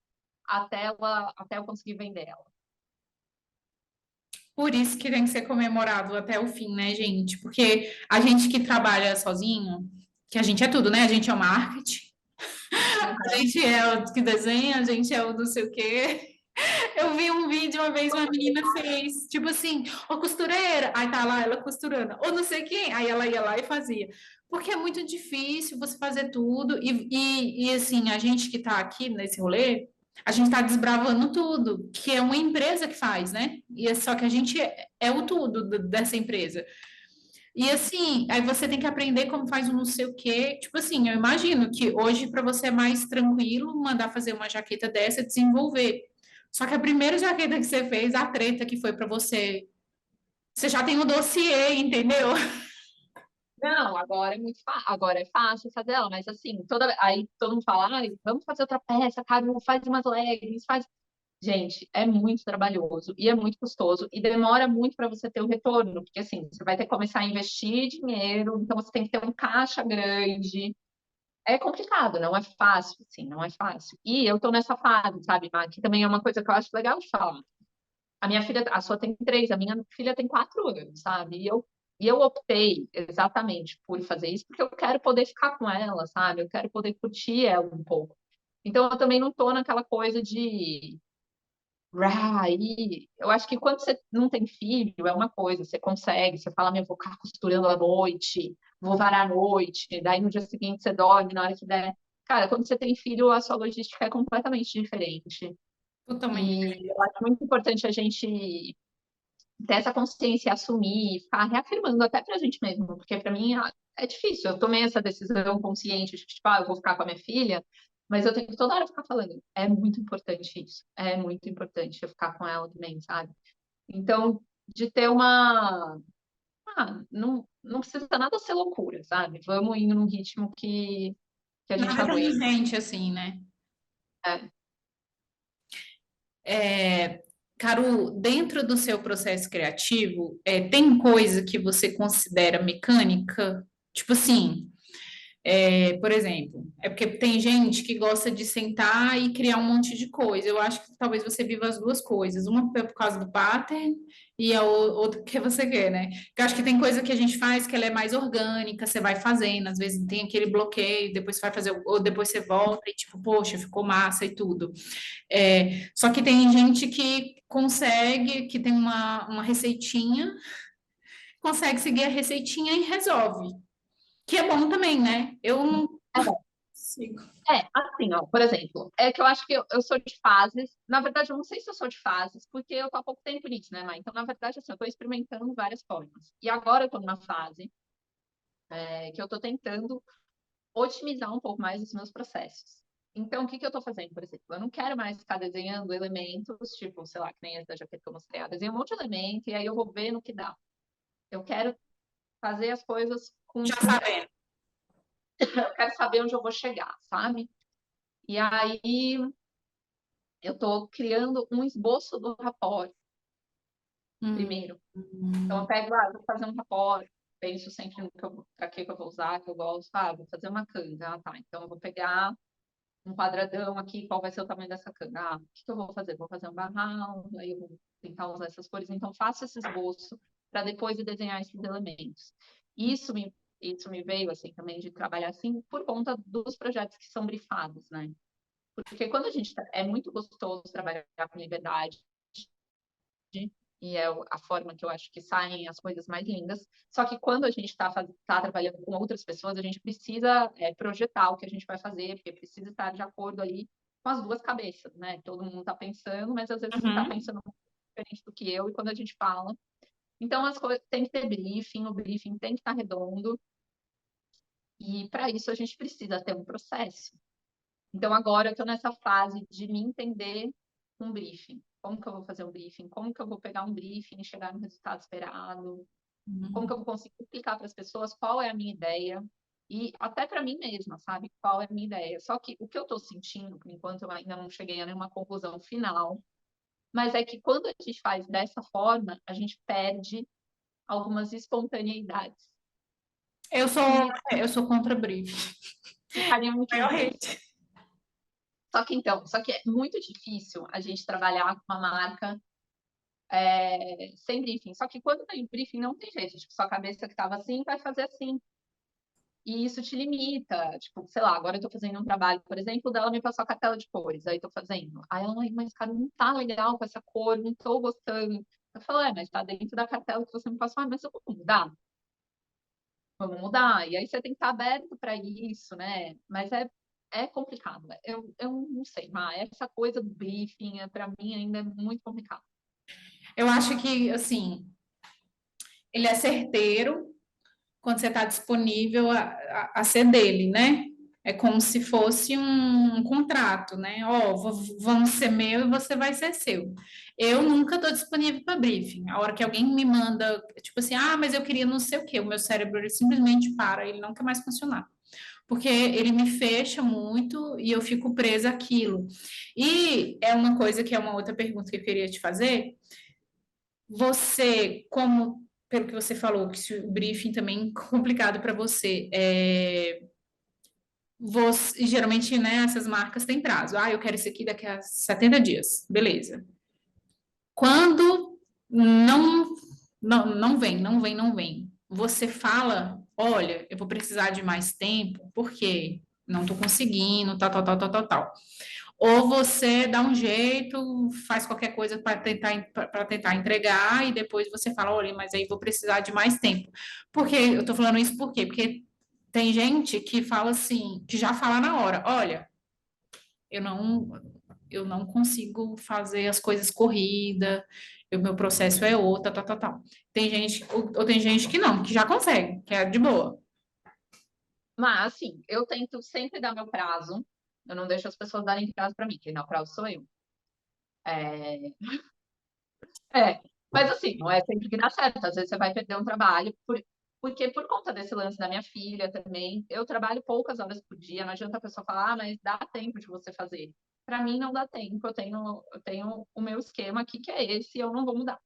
até eu conseguir vender ela.
Por isso que tem que ser comemorado até o fim, né, gente? Porque a gente que trabalha sozinho, que a gente é tudo, né? A gente é o marketing, a
Uhum.
gente é o que desenha, a gente é o não sei o quê. Eu vi um vídeo uma vez, uma menina fez, tipo assim, ô costureira, aí tá lá ela costurando, ou não sei quem, aí ela ia lá e fazia. Porque é muito difícil você fazer tudo, assim, a gente que tá aqui nesse rolê, a gente tá desbravando tudo, que é uma empresa que faz, né? E só que a gente é o tudo dessa empresa. E assim, aí você tem que aprender como faz um não sei o quê. Tipo assim, eu imagino que hoje para você é mais tranquilo mandar fazer uma jaqueta dessa e desenvolver. Só que a primeira jaqueta que você fez, a treta que foi para você, você já tem o dossiê, entendeu?
Não, agora é fácil fazer ela, mas assim, aí todo mundo fala, ai, vamos fazer outra peça, Carol, faz umas leggings, faz. Gente, é muito trabalhoso e é muito custoso e demora muito para você ter o retorno, porque assim, você vai ter que começar a investir dinheiro, então você tem que ter um caixa grande. É complicado, não é fácil, assim, não é fácil. E eu tô nessa fase, sabe, Má, que também é uma coisa que eu acho legal de falar. A minha filha, a sua tem 3, a minha filha tem 4 anos, sabe? E eu optei exatamente por fazer isso porque eu quero poder ficar com ela, sabe? Eu quero poder curtir ela um pouco. Então, eu também não tô naquela coisa de e eu acho que quando você não tem filho, é uma coisa, você consegue, você fala, meu, vou ficar costurando à noite, vou varar à noite, daí no dia seguinte você dorme na hora que der. Cara, quando você tem filho, a sua logística é completamente diferente.
Totalmente.
E eu acho muito importante a gente ter essa consciência, assumir, ficar reafirmando até pra gente mesmo, porque pra mim é difícil. Eu tomei essa decisão consciente de, tipo, eu vou ficar com a minha filha, mas eu tenho que toda hora ficar falando. É muito importante isso. É muito importante eu ficar com ela também, sabe? Então, de ter uma. Não precisa nada ser loucura, sabe? Vamos indo num ritmo que a gente
Nada
aguenta.
inteligente assim, né?
É.
É, Caru, dentro do seu processo criativo, tem coisa que você considera mecânica? Tipo assim, por exemplo, é porque tem gente que gosta de sentar e criar um monte de coisa. Eu acho que talvez você viva as duas coisas, uma por causa do pattern e a outra porque você quer, né? Porque eu acho que tem coisa que a gente faz que ela é mais orgânica, você vai fazendo, às vezes tem aquele bloqueio, depois você vai fazer, ou depois você volta e tipo, poxa, ficou massa e tudo. Só que tem gente que consegue, que tem uma receitinha, consegue seguir a receitinha e resolve. Que é bom também, né? Eu não consigo.
Assim, ó, por exemplo, é que eu acho que eu sou de fases. Na verdade, eu não sei se eu sou de fases, porque eu tô há pouco tempo nisso, né, Mai? Então, na verdade, assim, eu tô experimentando várias formas. E agora eu tô numa fase que eu tô tentando otimizar um pouco mais os meus processos. Então, o que que eu tô fazendo, por exemplo? Eu não quero mais ficar desenhando elementos, tipo, sei lá, que nem essa da jaqueta que eu mostrei. Eu desenho um monte de elemento e aí eu vou ver no que dá. Eu quero fazer as coisas com
Já
intuição.
sabendo.
Eu quero saber onde eu vou chegar, sabe? E aí eu estou criando um esboço do rapport
Hum,
primeiro. Então eu
hum,
pego, vou fazer um rapport, penso sempre no que para que eu vou usar, que eu gosto, vou fazer uma canga, tá, então eu vou pegar um quadradão aqui, qual vai ser o tamanho dessa canga? O que eu vou fazer? Vou fazer um barral, aí eu vou tentar usar essas cores, então faço esse esboço para depois desenhar esses elementos. Isso isso me veio, assim, também de trabalhar assim, por conta dos projetos que são brifados, né? Porque quando a gente é muito gostoso trabalhar com liberdade, e é a forma que eu acho que saem as coisas mais lindas. Só que quando a gente está trabalhando com outras pessoas, a gente precisa projetar o que a gente vai fazer, porque precisa estar de acordo ali com as duas cabeças, né? Todo mundo está pensando, mas às vezes você está
Uhum.
pensando muito diferente do que eu, e quando a gente fala. Então, as coisas tem que ter briefing, o briefing tem que estar redondo, e para isso a gente precisa ter um processo. Então, agora eu estou nessa fase de me entender um briefing. Como que eu vou fazer um briefing? Como que eu vou pegar um briefing e chegar no resultado esperado? Como que eu vou conseguir explicar para as pessoas qual é a minha ideia? E até para mim mesma, sabe? Qual é a minha ideia? Só que o que eu estou sentindo, por enquanto eu ainda não cheguei a nenhuma conclusão final, mas é que quando a gente faz dessa forma, a gente perde algumas espontaneidades
Eu sou,
que
eu sou contra brief.
ficariam
Maior
incríveis.
hate.
Só que é muito difícil a gente trabalhar com uma marca sem briefing. Só que quando tem briefing, não tem jeito. Tipo, sua cabeça que estava assim vai fazer assim. E isso te limita. Tipo, sei lá, agora eu tô fazendo um trabalho, por exemplo, dela me passou a cartela de cores. Aí tô fazendo. Aí ela, mas cara, não tá legal com essa cor, não tô gostando. Eu falo, mas tá dentro da cartela que você me passou. Mas eu vou mudar? Vamos mudar. E aí você tem que estar aberto para isso, né? Mas é complicado. Eu não sei, mas essa coisa do briefing, para mim, ainda é muito complicado.
Eu acho que, assim, ele é certeiro quando você está disponível a ser dele, né? É como se fosse um contrato, né? Ó, vamos ser meu e você vai ser seu. Eu nunca estou disponível para briefing. A hora que alguém me manda, tipo assim, ah, mas eu queria não sei o quê, o meu cérebro ele simplesmente para, ele não quer mais funcionar. Porque ele me fecha muito e eu fico presa àquilo. E é uma coisa que é uma outra pergunta que eu queria te fazer. Você, como pelo que você falou, que se o briefing também é complicado para você, geralmente, né, essas marcas têm prazo. Ah, eu quero isso aqui daqui a 70 dias. Beleza. Quando não, não vem, você fala, olha, eu vou precisar de mais tempo, porque não estou conseguindo, tal, tal, tal, tal, tal, tal. Ou você dá um jeito, faz qualquer coisa para tentar entregar e depois você fala, olha, mas aí vou precisar de mais tempo. Porque eu tô falando isso por quê? Porque tem gente que fala assim, que já fala na hora, olha, eu não eu não consigo fazer as coisas corrida, o meu processo é outro, tal, tal, tal. Tem gente, ou tem gente que não, que já consegue, que é de boa.
Mas, assim, eu tento sempre dar meu prazo. Eu não deixo as pessoas darem prazo para mim. Quem dá o prazo sou eu. É, mas assim, não é sempre que dá certo. Às vezes você vai perder um trabalho, porque por conta desse lance da minha filha também, eu trabalho poucas horas por dia. Não adianta a pessoa falar, mas dá tempo de você fazer. Para mim não dá tempo. Eu tenho o meu esquema aqui que é esse, e eu não vou mudar.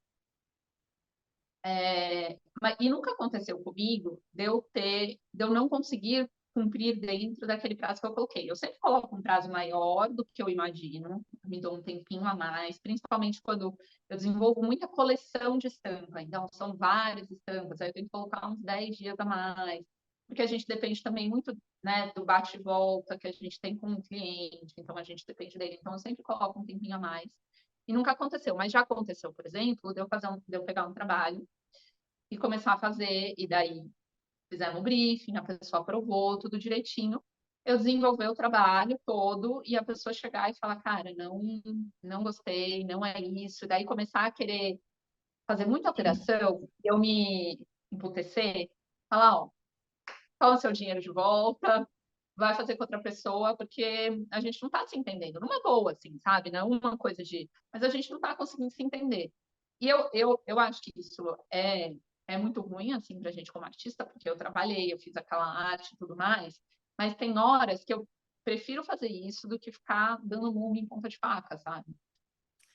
E nunca aconteceu comigo de eu não conseguir cumprir dentro daquele prazo que eu coloquei. Eu sempre coloco um prazo maior do que eu imagino, me dou um tempinho a mais, principalmente quando eu desenvolvo muita coleção de estampa. Então, são várias estampas, aí eu tenho que colocar uns 10 dias a mais, porque a gente depende também muito, né, do bate e volta que a gente tem com o cliente, então a gente depende dele. Então, eu sempre coloco um tempinho a mais. E nunca aconteceu, mas já aconteceu, por exemplo, de eu pegar um trabalho e começar a fazer, e daí fizemos o briefing, a pessoa aprovou tudo direitinho. Eu desenvolver o trabalho todo e a pessoa chegar e falar, cara, não gostei, não é isso. E daí começar a querer fazer muita alteração, eu me emputecer, falar, ó, toma seu dinheiro de volta, vai fazer com outra pessoa, porque a gente não está se entendendo. Numa boa, assim, sabe? Não uma coisa de. Mas a gente não está conseguindo se entender. E eu acho que isso é muito ruim, assim, para a gente como artista, porque eu trabalhei, eu fiz aquela arte e tudo mais, mas tem horas que eu prefiro fazer isso do que ficar dando murro em ponta de faca, sabe?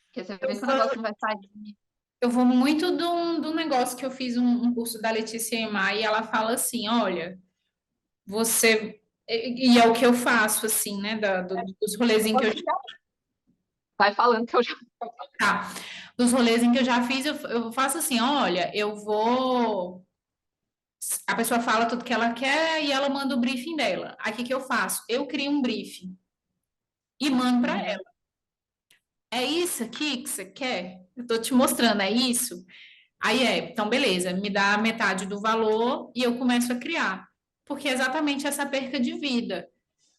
Porque você vê que o negócio não vai sair.
Eu vou muito de um negócio que eu fiz um curso da Letícia Ema e ela fala assim, olha, você e é o que eu faço assim, né, dos rolezinhos que eu
Vai falando que eu já.
tá, dos rolezinhos que eu já fiz, eu faço assim, olha, eu vou A pessoa fala tudo que ela quer e ela manda o briefing dela. Aí o que que eu faço? Eu crio um briefing e mando para
Uhum.
ela. É isso aqui que você quer? Eu tô te mostrando, é isso? Aí então beleza, me dá metade do valor e eu começo a criar. Porque é exatamente essa perca de vida.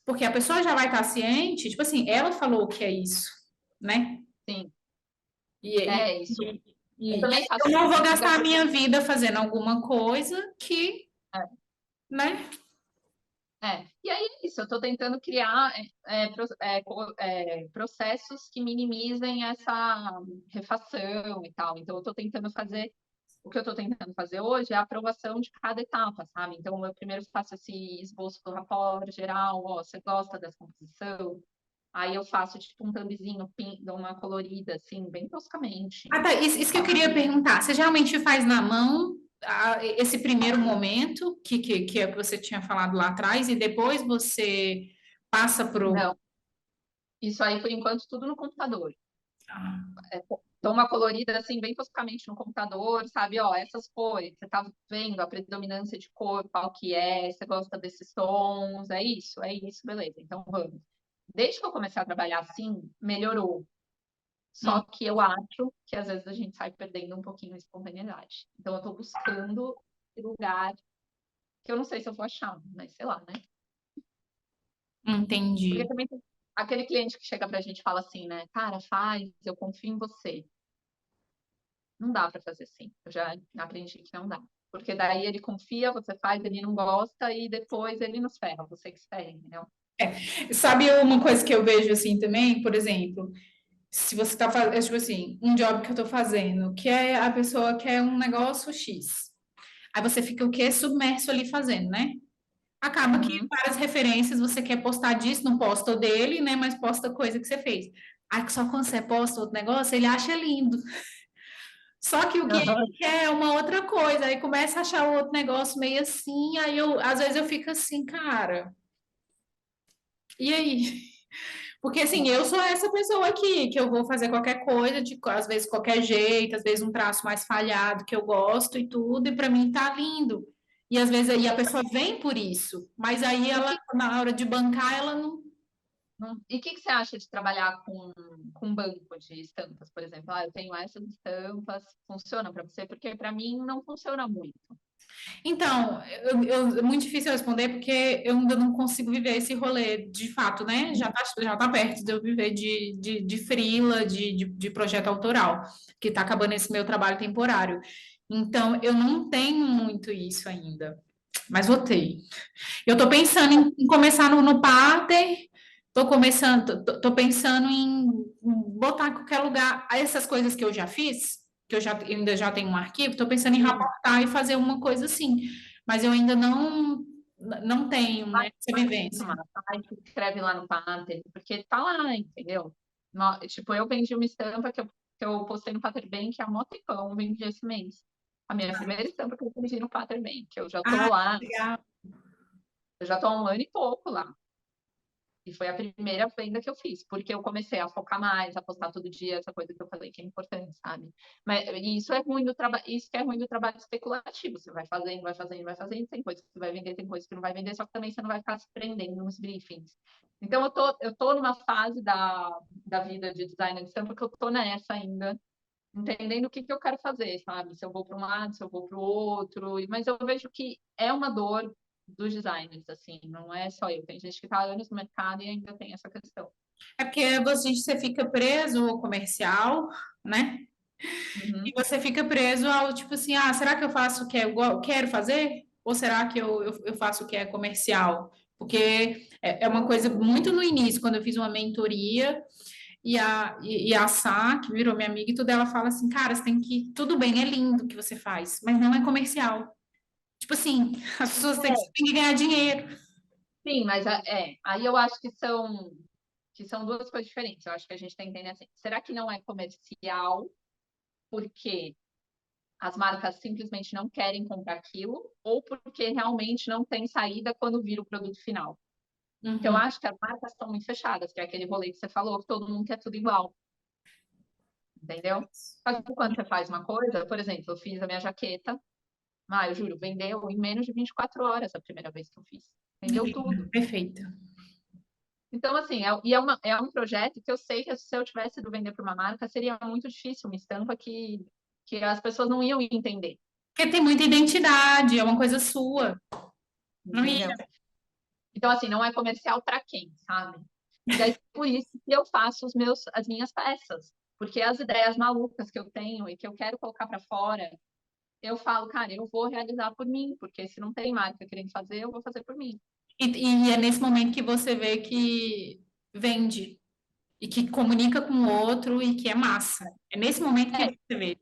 Porque a pessoa já vai estar ciente, tipo assim, ela falou que é isso, né?
Sim,
E,
é isso.
e,
Eu
e
também
eu
faço
não
isso.
vou
O que que
gastar a
acontece?
minha vida fazendo alguma coisa que, né?
E aí é isso, eu estou tentando criar processos que minimizem essa refação e tal. Então, eu estou tentando fazer, o que eu estou tentando fazer hoje é a aprovação de cada etapa, sabe? Então, eu primeiro faço esse esboço do rapport geral, ó, você gosta dessa composição? Aí eu faço tipo um thumbzinho, dou uma colorida, assim, bem toscamente.
Ah, tá, isso que eu queria perguntar. Você geralmente faz na mão esse primeiro momento que é o que você tinha falado lá atrás e depois você passa pro.
Não, isso aí, por enquanto, tudo no computador.
Ah,
Dou uma colorida assim bem toscamente no computador, sabe? Ó, essas cores, você tá vendo a predominância de cor, qual que é, você gosta desses tons, é isso, beleza. Então vamos. Desde que eu comecei a trabalhar assim, melhorou. Só
hum,
que eu acho que às vezes a gente sai perdendo um pouquinho a espontaneidade. Então eu tô buscando esse lugar que eu não sei se eu vou achar, mas sei lá, né? Porque
entendi.
também tem aquele cliente que chega pra gente e fala assim, né? Cara, faz, eu confio em você. Não dá para fazer assim. Eu já aprendi que não dá. Porque daí ele confia, você faz, ele não gosta e depois ele nos ferra, você que se ferra, entendeu?
Sabe uma coisa que eu vejo assim também, por exemplo, se você tá fazendo, tipo assim, um job que eu tô fazendo, que é a pessoa quer um negócio X. Aí você fica o quê? Submerso ali fazendo, né? Acaba que
Uhum.
várias referências você quer postar disso, não posta o dele, né? Mas posta coisa que você fez. Aí só quando você posta outro negócio, ele acha lindo. Só que o que
Aham.
ele quer é uma outra coisa. Aí começa a achar o outro negócio meio assim. Aí às vezes eu fico assim, cara, e aí? Porque assim, eu sou essa pessoa aqui, que eu vou fazer qualquer coisa, de às vezes qualquer jeito, às vezes um traço mais falhado que eu gosto e tudo, e para mim tá lindo. E às vezes aí a pessoa vem por isso, mas aí
E
ela,
que,
na hora de bancar, ela não.
e que você acha de trabalhar com um banco de estampas, por exemplo? Ah, eu tenho essas estampas, funciona para você? Porque para mim não funciona muito.
Então, é muito difícil eu responder porque eu ainda não consigo viver esse rolê de fato, né? Já tá perto de eu viver de freela, de projeto autoral, que tá acabando esse meu trabalho temporário. Então, eu não tenho muito isso ainda, mas vou ter. Eu tô pensando em começar no Pater, tô pensando em botar em qualquer lugar essas coisas que eu já fiz, que eu ainda já tenho um arquivo, tô pensando em
Sim.
raportar e fazer uma coisa assim, mas eu ainda não tenho, né, essa vivência.
Vai, se inscreve lá no Pater, porque tá lá, entendeu? Tipo, eu vendi uma estampa que eu postei no Pater Bank há mó tempão, vendi esse mês. A minha primeira estampa que eu vendi no Pater Bank, eu já tô
Ah,
lá,
legal.
eu já tô há um ano e pouco lá. E foi a primeira venda que eu fiz, porque eu comecei a focar mais, a postar todo dia, essa coisa que eu falei que é importante, sabe? Mas e isso é ruim do trabalho, isso que é ruim do trabalho especulativo. Você vai fazendo, vai fazendo, vai fazendo, tem coisas que você vai vender, tem coisas que não vai vender, só que também você não vai ficar se prendendo nos briefings. Então eu tô numa fase da vida de designer de estampa que eu tô nessa ainda, entendendo o que que eu quero fazer, sabe? Se eu vou para um lado, se eu vou para o outro, mas eu vejo que é uma dor dos designers, assim, não é só eu. Tem gente que está há anos no mercado e ainda tem essa questão.
É porque você fica preso ao comercial, né? E
Uhum.
você fica preso ao tipo assim, ah, será que eu faço o que eu quero fazer? Ou será que eu faço o que é comercial? Porque é uma coisa muito no início, quando eu fiz uma mentoria, e a Sá, que virou minha amiga, e tudo, ela fala assim, cara, você tem que. Tudo bem, é lindo o que você faz, mas não é comercial. Tipo assim, as pessoas têm que ganhar dinheiro.
Sim, mas aí eu acho que são duas coisas diferentes. Eu acho que a gente tem que entender assim, será que não é comercial porque as marcas simplesmente não querem comprar aquilo ou porque realmente não tem saída quando vira o produto final? Então, eu
Uhum.
acho que as marcas estão muito fechadas, que é aquele rolê que você falou, que todo mundo quer tudo igual, entendeu? Mas quando você faz uma coisa, por exemplo, eu fiz a minha jaqueta, Eu juro, vendeu em menos de 24 horas a primeira vez que eu fiz. Vendeu tudo.
Perfeito.
Então, assim, é um projeto que eu sei que se eu tivesse ido vender para uma marca, seria muito difícil, uma estampa que as pessoas não iam entender,
Porque tem muita identidade, é uma coisa sua. Não ia.
entendeu? Então, assim, não é comercial para quem, sabe? E daí, por isso que eu faço as minhas peças. Porque as ideias malucas que eu tenho e que eu quero colocar para fora, eu falo, cara, eu vou realizar por mim, porque se não tem marca querendo fazer, eu vou fazer por mim.
E é nesse momento que você vê que vende e que comunica com o outro e que é massa. É nesse momento que
É,
você vê.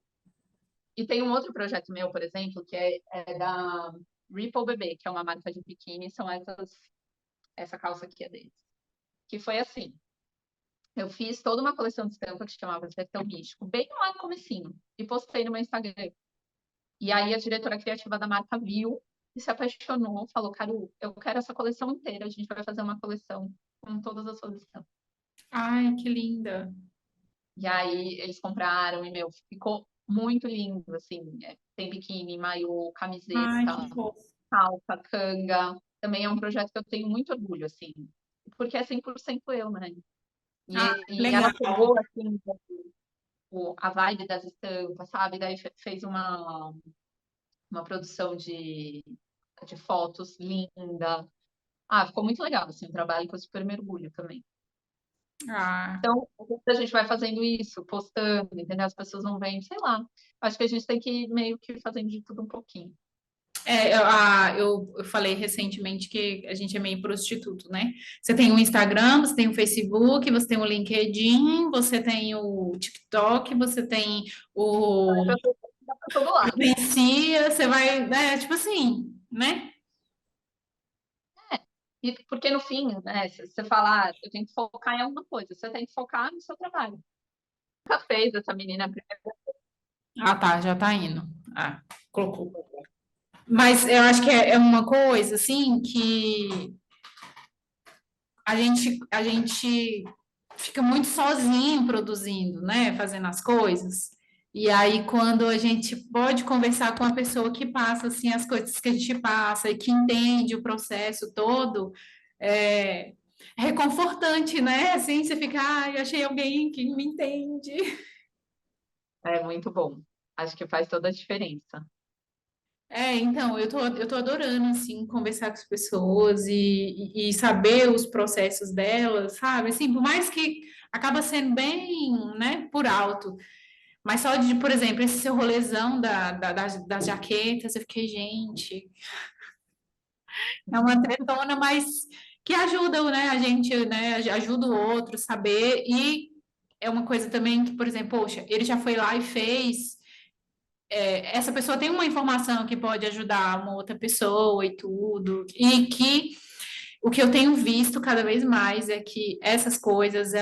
e tem um outro projeto meu, por exemplo, que é da Ripple Bebê, que é uma marca de biquíni, são essa calça aqui é deles. Que foi assim, eu fiz toda uma coleção de estampa que se chamava Sertão Místico, bem lá no comecinho, e postei no meu Instagram. E aí a diretora criativa da marca viu e se apaixonou, falou, Caru, eu quero essa coleção inteira, a gente vai fazer uma coleção com todas as suas estampas.
Ai, que linda.
E aí eles compraram e, meu, ficou muito lindo, assim, tem biquíni, maiô,
Ai,
camiseta,
que fofo.
calça, canga. Também é um projeto que eu tenho muito orgulho, assim, porque é 100% eu, né?
Ah,
E ela
legal.
pegou, assim, a vibe das estampas, sabe? Daí fez uma produção de fotos linda. Ficou muito legal, assim, um trabalho que eu super mergulho também.
Ah,
Então, a gente vai fazendo isso, postando, entendeu? As pessoas não veem, sei lá. Acho que a gente tem que ir meio que fazendo de tudo um pouquinho.
eu falei recentemente que a gente é meio prostituto, né? Você tem o Instagram, você tem o Facebook, você tem o LinkedIn, você tem o TikTok, você tem o
Dá pra todo lado.
Influencia, você vai, né? Tipo assim, né?
E porque no fim, né, se você falar, eu tenho que focar em alguma coisa, você tem que focar no seu trabalho. Nunca fez essa menina primeiro.
Ah, tá, já tá indo. Ah, colocou. Mas eu acho que é uma coisa, assim, que a gente fica muito sozinho produzindo, né? Fazendo as coisas. E aí, quando a gente pode conversar com a pessoa que passa, assim, as coisas que a gente passa e que entende o processo todo, é reconfortante, né? Assim, você fica, ai, achei alguém que me entende.
É muito bom. Acho que faz toda a diferença.
Então, eu tô adorando, assim, conversar com as pessoas e saber os processos delas, sabe? Assim, por mais que acaba sendo bem, né, por alto, mas só de, por exemplo, esse seu rolezão das jaquetas, eu fiquei, gente, é uma tretona, mas que ajuda, né, a gente, né, ajuda o outro a saber, e é uma coisa também que, por exemplo, poxa, ele já foi lá e fez. Essa pessoa tem uma informação que pode ajudar uma outra pessoa e tudo, e que o que eu tenho visto cada vez mais é que essas coisas,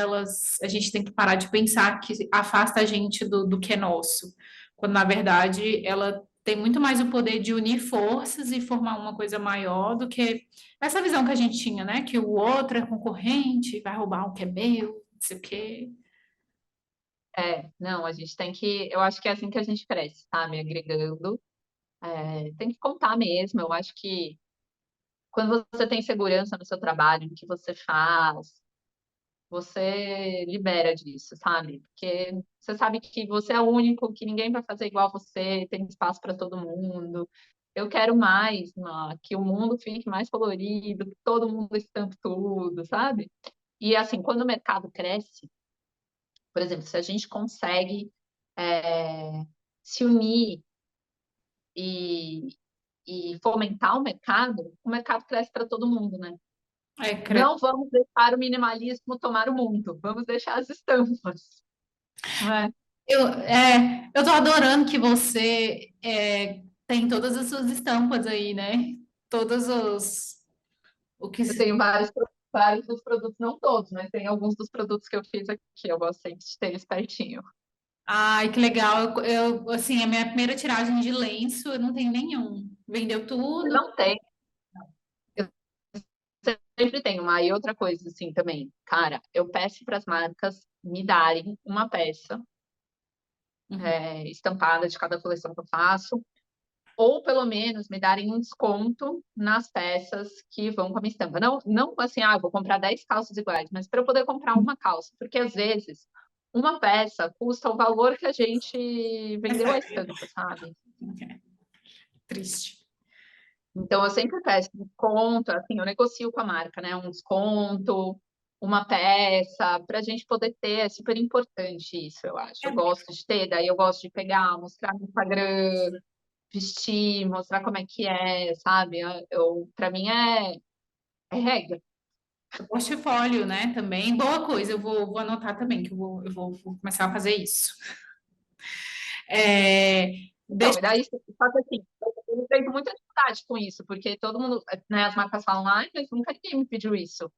a gente tem que parar de pensar que afasta a gente do que é nosso, quando na verdade ela tem muito mais o poder de unir forças e formar uma coisa maior do que essa visão que a gente tinha, né? Que o outro é concorrente, vai roubar o que é meu, não sei o quê.
Não, a gente tem que. Eu acho que é assim que a gente cresce, sabe? Agregando. Tem que contar mesmo. Eu acho que quando você tem segurança no seu trabalho, no que você faz, você libera disso, sabe? Porque você sabe que você é o único, que ninguém vai fazer igual você, tem espaço para todo mundo. Eu quero mais, que o mundo fique mais colorido, que todo mundo estampe tudo, sabe? E assim, quando o mercado cresce, por exemplo, se a gente consegue se unir e, e fomentar o mercado cresce para todo mundo, né?
É,
Não vamos deixar o minimalismo tomar o mundo, vamos deixar as estampas, não é?
eu tô adorando que você tem todas as suas estampas aí, né? Todos o que.
Eu tenho vários dos produtos, não todos, mas tem alguns dos produtos que eu fiz aqui, eu gosto sempre de ter eles pertinho.
Ai, que legal. Assim, a minha primeira tiragem de lenço, eu não tenho nenhum. Vendeu
Eu
tudo.
não tenho, eu sempre tenho uma. E outra coisa, assim, também, cara, eu peço para as marcas me darem uma peça
Uhum.
estampada de cada coleção que eu faço, ou pelo menos me darem um desconto nas peças que vão com a minha estampa. Não, não assim, eu vou comprar 10 calças iguais, mas para eu poder comprar uma calça, porque às vezes uma peça custa o valor que a gente
É
vendeu a
sério.
estampa, sabe?
Triste.
Então eu sempre peço desconto, assim, eu negocio com a marca, né? Um desconto, uma peça, para a gente poder ter, é super importante isso, eu acho.
É
Eu gosto de ter, daí eu gosto de pegar, mostrar no Instagram, vestir, mostrar como é que é, sabe? Para mim é regra.
portfólio, né? Também. Boa coisa, vou anotar também, que vou começar a fazer isso. É,
Então,
deixa,
e daí, só que assim, eu tenho muita dificuldade com isso, porque todo mundo, né, as marcas falam, ai, mas nunca ninguém me pediu isso.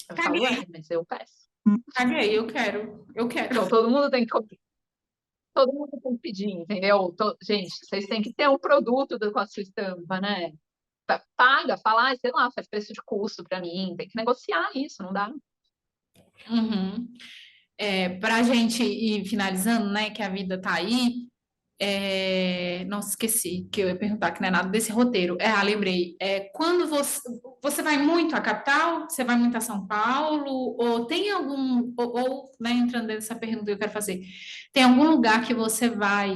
Eu falo,
caguei,
mas eu peço.
caguei, eu quero, eu quero.
Então, todo mundo tem que pedir, entendeu? Gente, vocês têm que ter um produto com a sua estampa, né? Paga, fala, sei lá, faz preço de custo para mim, tem que negociar isso, não dá.
Uhum. Para a gente ir finalizando, né? Que a vida tá aí. Não esqueci que eu ia perguntar que não é nada desse roteiro. Lembrei. Quando você vai muito à capital? Você vai muito a São Paulo? Ou tem algum. Né, entrando nessa pergunta que eu quero fazer, tem algum lugar que você vai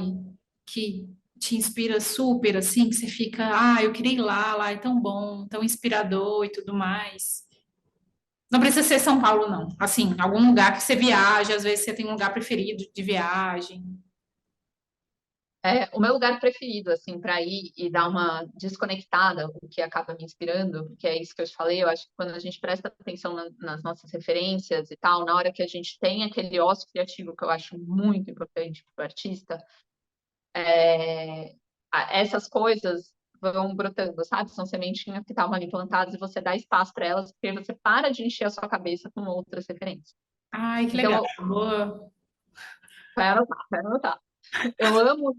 que te inspira super, assim, que você fica, eu queria ir lá é tão bom, tão inspirador e tudo mais. Não precisa ser São Paulo, não. Assim, algum lugar que você viaja, às vezes você tem um lugar preferido de viagem.
O meu lugar preferido, assim, para ir e dar uma desconectada, o que acaba me inspirando, porque é isso que eu te falei, eu acho que quando a gente presta atenção nas nossas referências e tal, na hora que a gente tem aquele ócio criativo, que eu acho muito importante para o artista, essas coisas vão brotando, sabe? São sementinhas que estavam ali plantadas e você dá espaço para elas, porque você para de encher a sua cabeça com outras referências.
Ai, que legal.
Então,
Boa.
vai anotar, vai anotar. Eu amo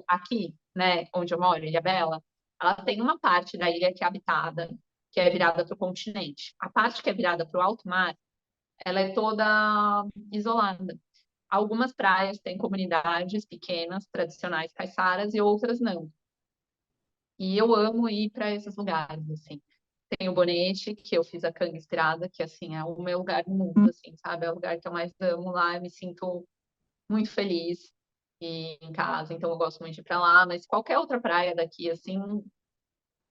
aqui, né, onde eu moro, Ilhabela, ela tem uma parte da ilha que é habitada, que é virada para o continente. A parte que é virada para o alto mar, ela é toda isolada. Algumas praias têm comunidades pequenas, tradicionais, caiçaras, e outras não. E eu amo ir para esses lugares, assim. Tem o Bonete, que eu fiz a canga inspirada, que, assim, é o meu lugar no mundo, assim, sabe? É o lugar que eu mais amo lá, eu me sinto muito feliz e em casa, então eu gosto muito de ir para lá, mas qualquer outra praia daqui, assim,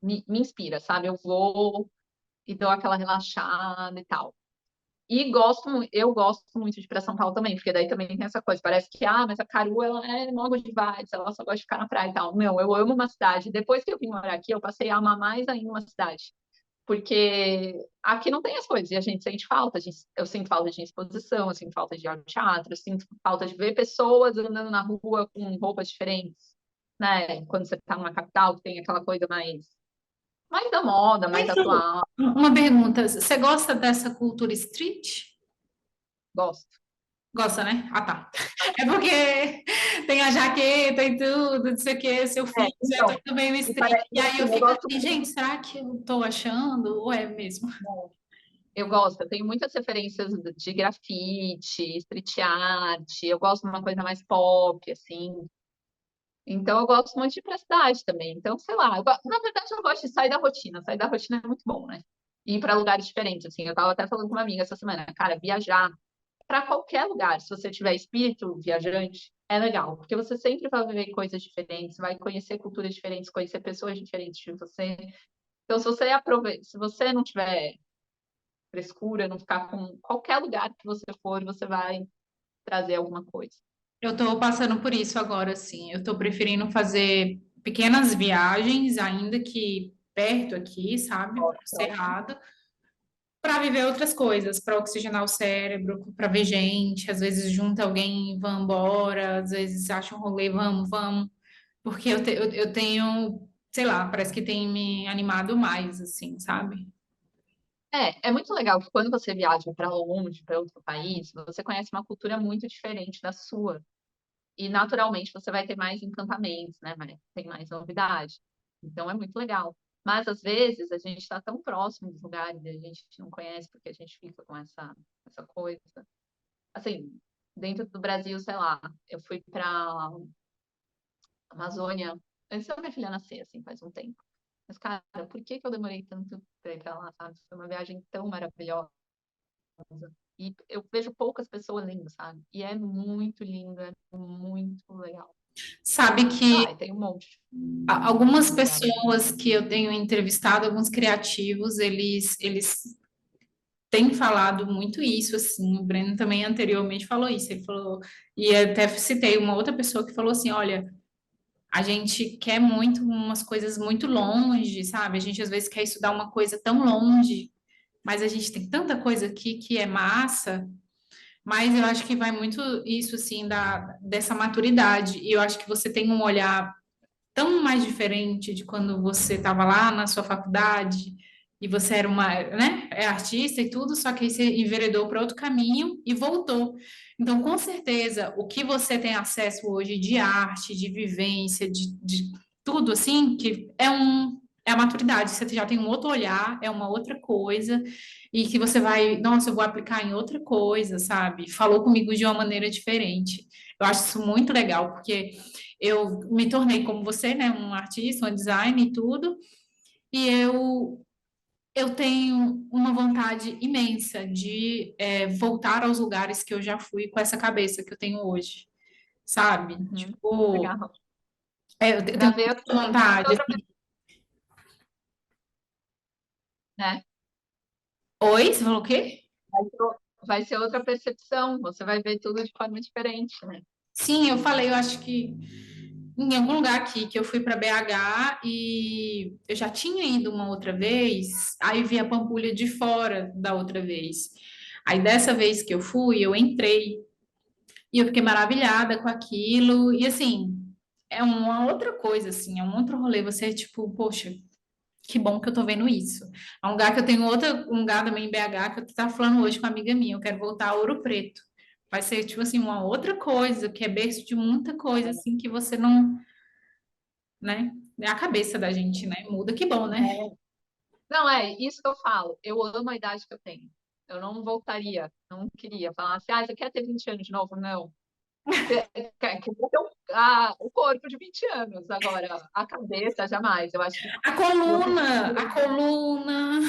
me inspira, sabe? Eu vou e dou aquela relaxada e tal. E eu gosto muito de ir para São Paulo também, porque daí também tem essa coisa, parece que, mas a Caru, ela é logo de vibes, ela só gosta de ficar na praia e tal. Não, eu amo uma cidade. Depois que eu vim morar aqui, eu passei a amar mais ainda uma cidade. Porque aqui não tem as coisas, e a gente sente falta. Eu sinto falta de exposição, eu sinto falta de ir ao teatro, eu sinto falta de ver pessoas andando na rua com roupas diferentes, né? Quando você está numa capital, que tem aquela coisa mais da moda, mais atual.
Uma pergunta, você gosta dessa cultura street?
Gosto.
Gosta, né? Ah, tá. É porque tem a jaqueta e tudo, não sei o quê, seu filho é
Então,
tudo meio
e
street.
parece
E aí eu
assim, eu
fico
gosto
assim, gente, será que eu tô achando? Ou é mesmo?
Eu gosto, eu tenho muitas referências de grafite, street art, eu gosto de uma coisa mais pop, assim. Então, eu gosto muito de ir pra cidade também. Então, sei lá, na verdade, eu gosto de sair da rotina. Sair da rotina é muito bom, né? E ir para lugares diferentes, assim. Eu tava até falando com uma amiga essa semana, cara, viajar para qualquer lugar, se você tiver espírito viajante, é legal, porque você sempre vai viver coisas diferentes, vai conhecer culturas diferentes, conhecer pessoas diferentes de você. Então, se você não tiver frescura, não ficar com qualquer lugar que você for, você vai trazer alguma coisa.
Eu tô passando por isso agora, assim. Eu tô preferindo fazer pequenas viagens, ainda que perto aqui, sabe? Para o Cerrado, para viver outras coisas, para oxigenar o cérebro, para ver gente. Às vezes junta alguém e vamos embora, às vezes acha um rolê, vamos. Porque eu tenho, sei lá, parece que tem me animado mais, assim, sabe?
É muito legal que quando você viaja para longe, para outro país, você conhece uma cultura muito diferente da sua. E naturalmente você vai ter mais encantamentos, né? Tem mais novidade. Então é muito legal. Mas às vezes a gente está tão próximo dos lugares e a gente não conhece porque a gente fica com essa coisa. Assim, dentro do Brasil, sei lá, eu fui para Amazônia antes da minha filha nascer, assim, faz um tempo. Mas, cara, por que que eu demorei tanto pra ir pra lá, sabe? Foi uma viagem tão maravilhosa. E eu vejo poucas pessoas indo, sabe? E é muito lindo, é muito legal.
Sabe
Sei
que
lá, e tem um monte
algumas
de lugares.
pessoas que eu tenho entrevistado, alguns criativos, eles têm falado muito isso, assim. O Breno também anteriormente falou isso. Ele falou, e eu até citei uma outra pessoa que falou assim: olha, a gente quer muito umas coisas muito longe, sabe? A gente às vezes quer estudar uma coisa tão longe, mas a gente tem tanta coisa aqui que é massa. Mas eu acho que vai muito isso, assim, dessa maturidade. E eu acho que você tem um olhar tão mais diferente de quando você estava lá na sua faculdade e você era uma, né, é artista e tudo, só que aí você enveredou para outro caminho e voltou. Então, com certeza, o que você tem acesso hoje de arte, de vivência, de tudo assim, que é a maturidade, você já tem um outro olhar, é uma outra coisa, e que você vai, nossa, eu vou aplicar em outra coisa, sabe? Falou comigo de uma maneira diferente. Eu acho isso muito legal, porque eu me tornei como você, né, um artista, um design e tudo, e eu tenho uma vontade imensa de voltar aos lugares que eu já fui com essa cabeça que eu tenho hoje, sabe?
Uhum.
Tipo,
Legal.
eu
Pra
tenho
ver
muita vontade.
outra
Assim.
né?
Oi, você falou o quê?
Vai ser outra percepção, você vai ver tudo de forma diferente, né?
Sim, eu falei, eu acho que em algum lugar aqui que eu fui para BH e eu já tinha ido uma outra vez, aí vi a Pampulha de fora da outra vez. Aí dessa vez que eu fui, eu entrei e eu fiquei maravilhada com aquilo. E assim, é uma outra coisa, assim, é um outro rolê. Você, tipo, poxa, que bom que eu tô vendo isso. É um lugar que eu tenho um lugar também em BH que eu tava falando hoje com uma amiga minha, eu quero voltar a Ouro Preto. Vai ser, tipo assim, uma outra coisa, que é berço de muita coisa, assim, que você não, né? É a cabeça da gente, né? Muda, que bom, né?
Não, é isso que eu falo. Eu amo a idade que eu tenho. Eu não voltaria, não queria falar assim, você quer ter 20 anos de novo? Não. Você queria ter o corpo de 20 anos, agora a cabeça jamais. Eu acho que eu preciso.
A coluna.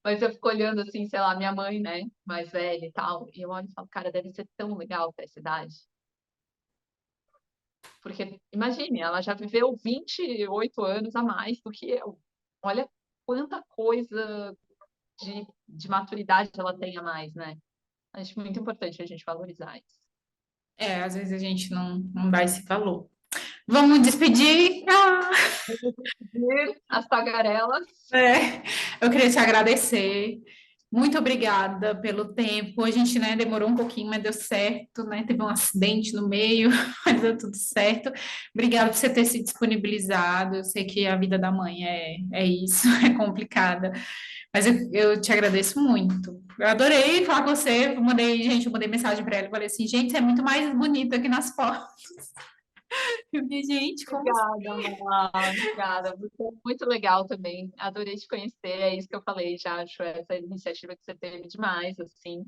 Mas eu fico olhando assim, sei lá, minha mãe, né, mais velha e tal, e eu olho e falo, cara, deve ser tão legal ter essa idade. Porque, imagine, ela já viveu 28 anos a mais do que eu. Olha quanta coisa de maturidade ela tem a mais, né? Acho muito importante a gente valorizar isso.
É, às vezes a gente não dá esse valor. Vamos despedir? Ah,
As tagarelas.
é, eu queria te agradecer. Muito obrigada pelo tempo. A gente, né, demorou um pouquinho, mas deu certo, né? Teve um acidente no meio, mas deu tudo certo. Obrigada por você ter se disponibilizado. Eu sei que a vida da mãe é isso, é complicada. Mas eu te agradeço muito. Eu adorei falar com você. Eu mandei mensagem para ela e falei assim, gente, você é muito mais bonita que nas fotos. Eu falei, gente, como assim?
Obrigada, Má. Obrigada. Você é muito legal também. Adorei te conhecer. É isso que eu falei, já acho essa iniciativa que você teve demais, assim.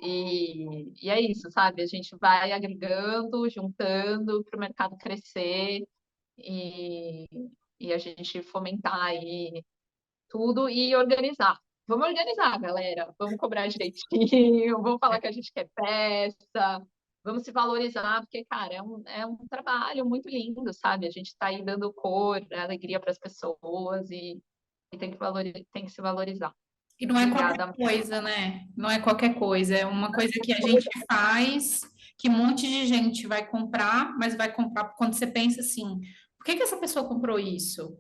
E é isso, sabe? A gente vai agregando, juntando para o mercado crescer e, e a gente fomentar aí tudo e organizar. Vamos organizar, galera. Vamos cobrar direitinho, vamos falar que a gente quer peça, vamos se valorizar, porque, cara, é um trabalho muito lindo, sabe? A gente está aí dando cor, alegria para as pessoas e tem que se valorizar.
E não é qualquer
Obrigada.
coisa, né? Não é qualquer coisa. É uma coisa que a gente faz, que um monte de gente vai comprar, mas vai comprar quando você pensa assim, por que que essa pessoa comprou isso?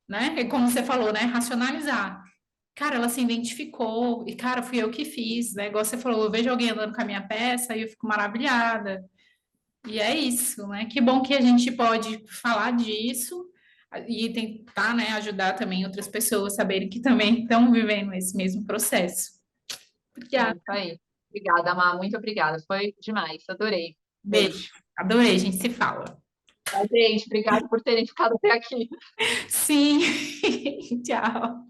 Né? E como você falou, né? Racionalizar. Cara, ela se identificou, e cara, fui eu que fiz, né? Igual você falou, eu vejo alguém andando com a minha peça e eu fico maravilhada. E é isso, né? Que bom que a gente pode falar disso e tentar, né, ajudar também outras pessoas a saberem que também estão vivendo esse mesmo processo.
É
Obrigada,
isso aí. Obrigada, Má. Muito obrigada. Foi demais. Adorei.
beijo.
Beijo.
Adorei, a gente se fala.
Gente, obrigada por terem ficado até aqui.
Sim, tchau.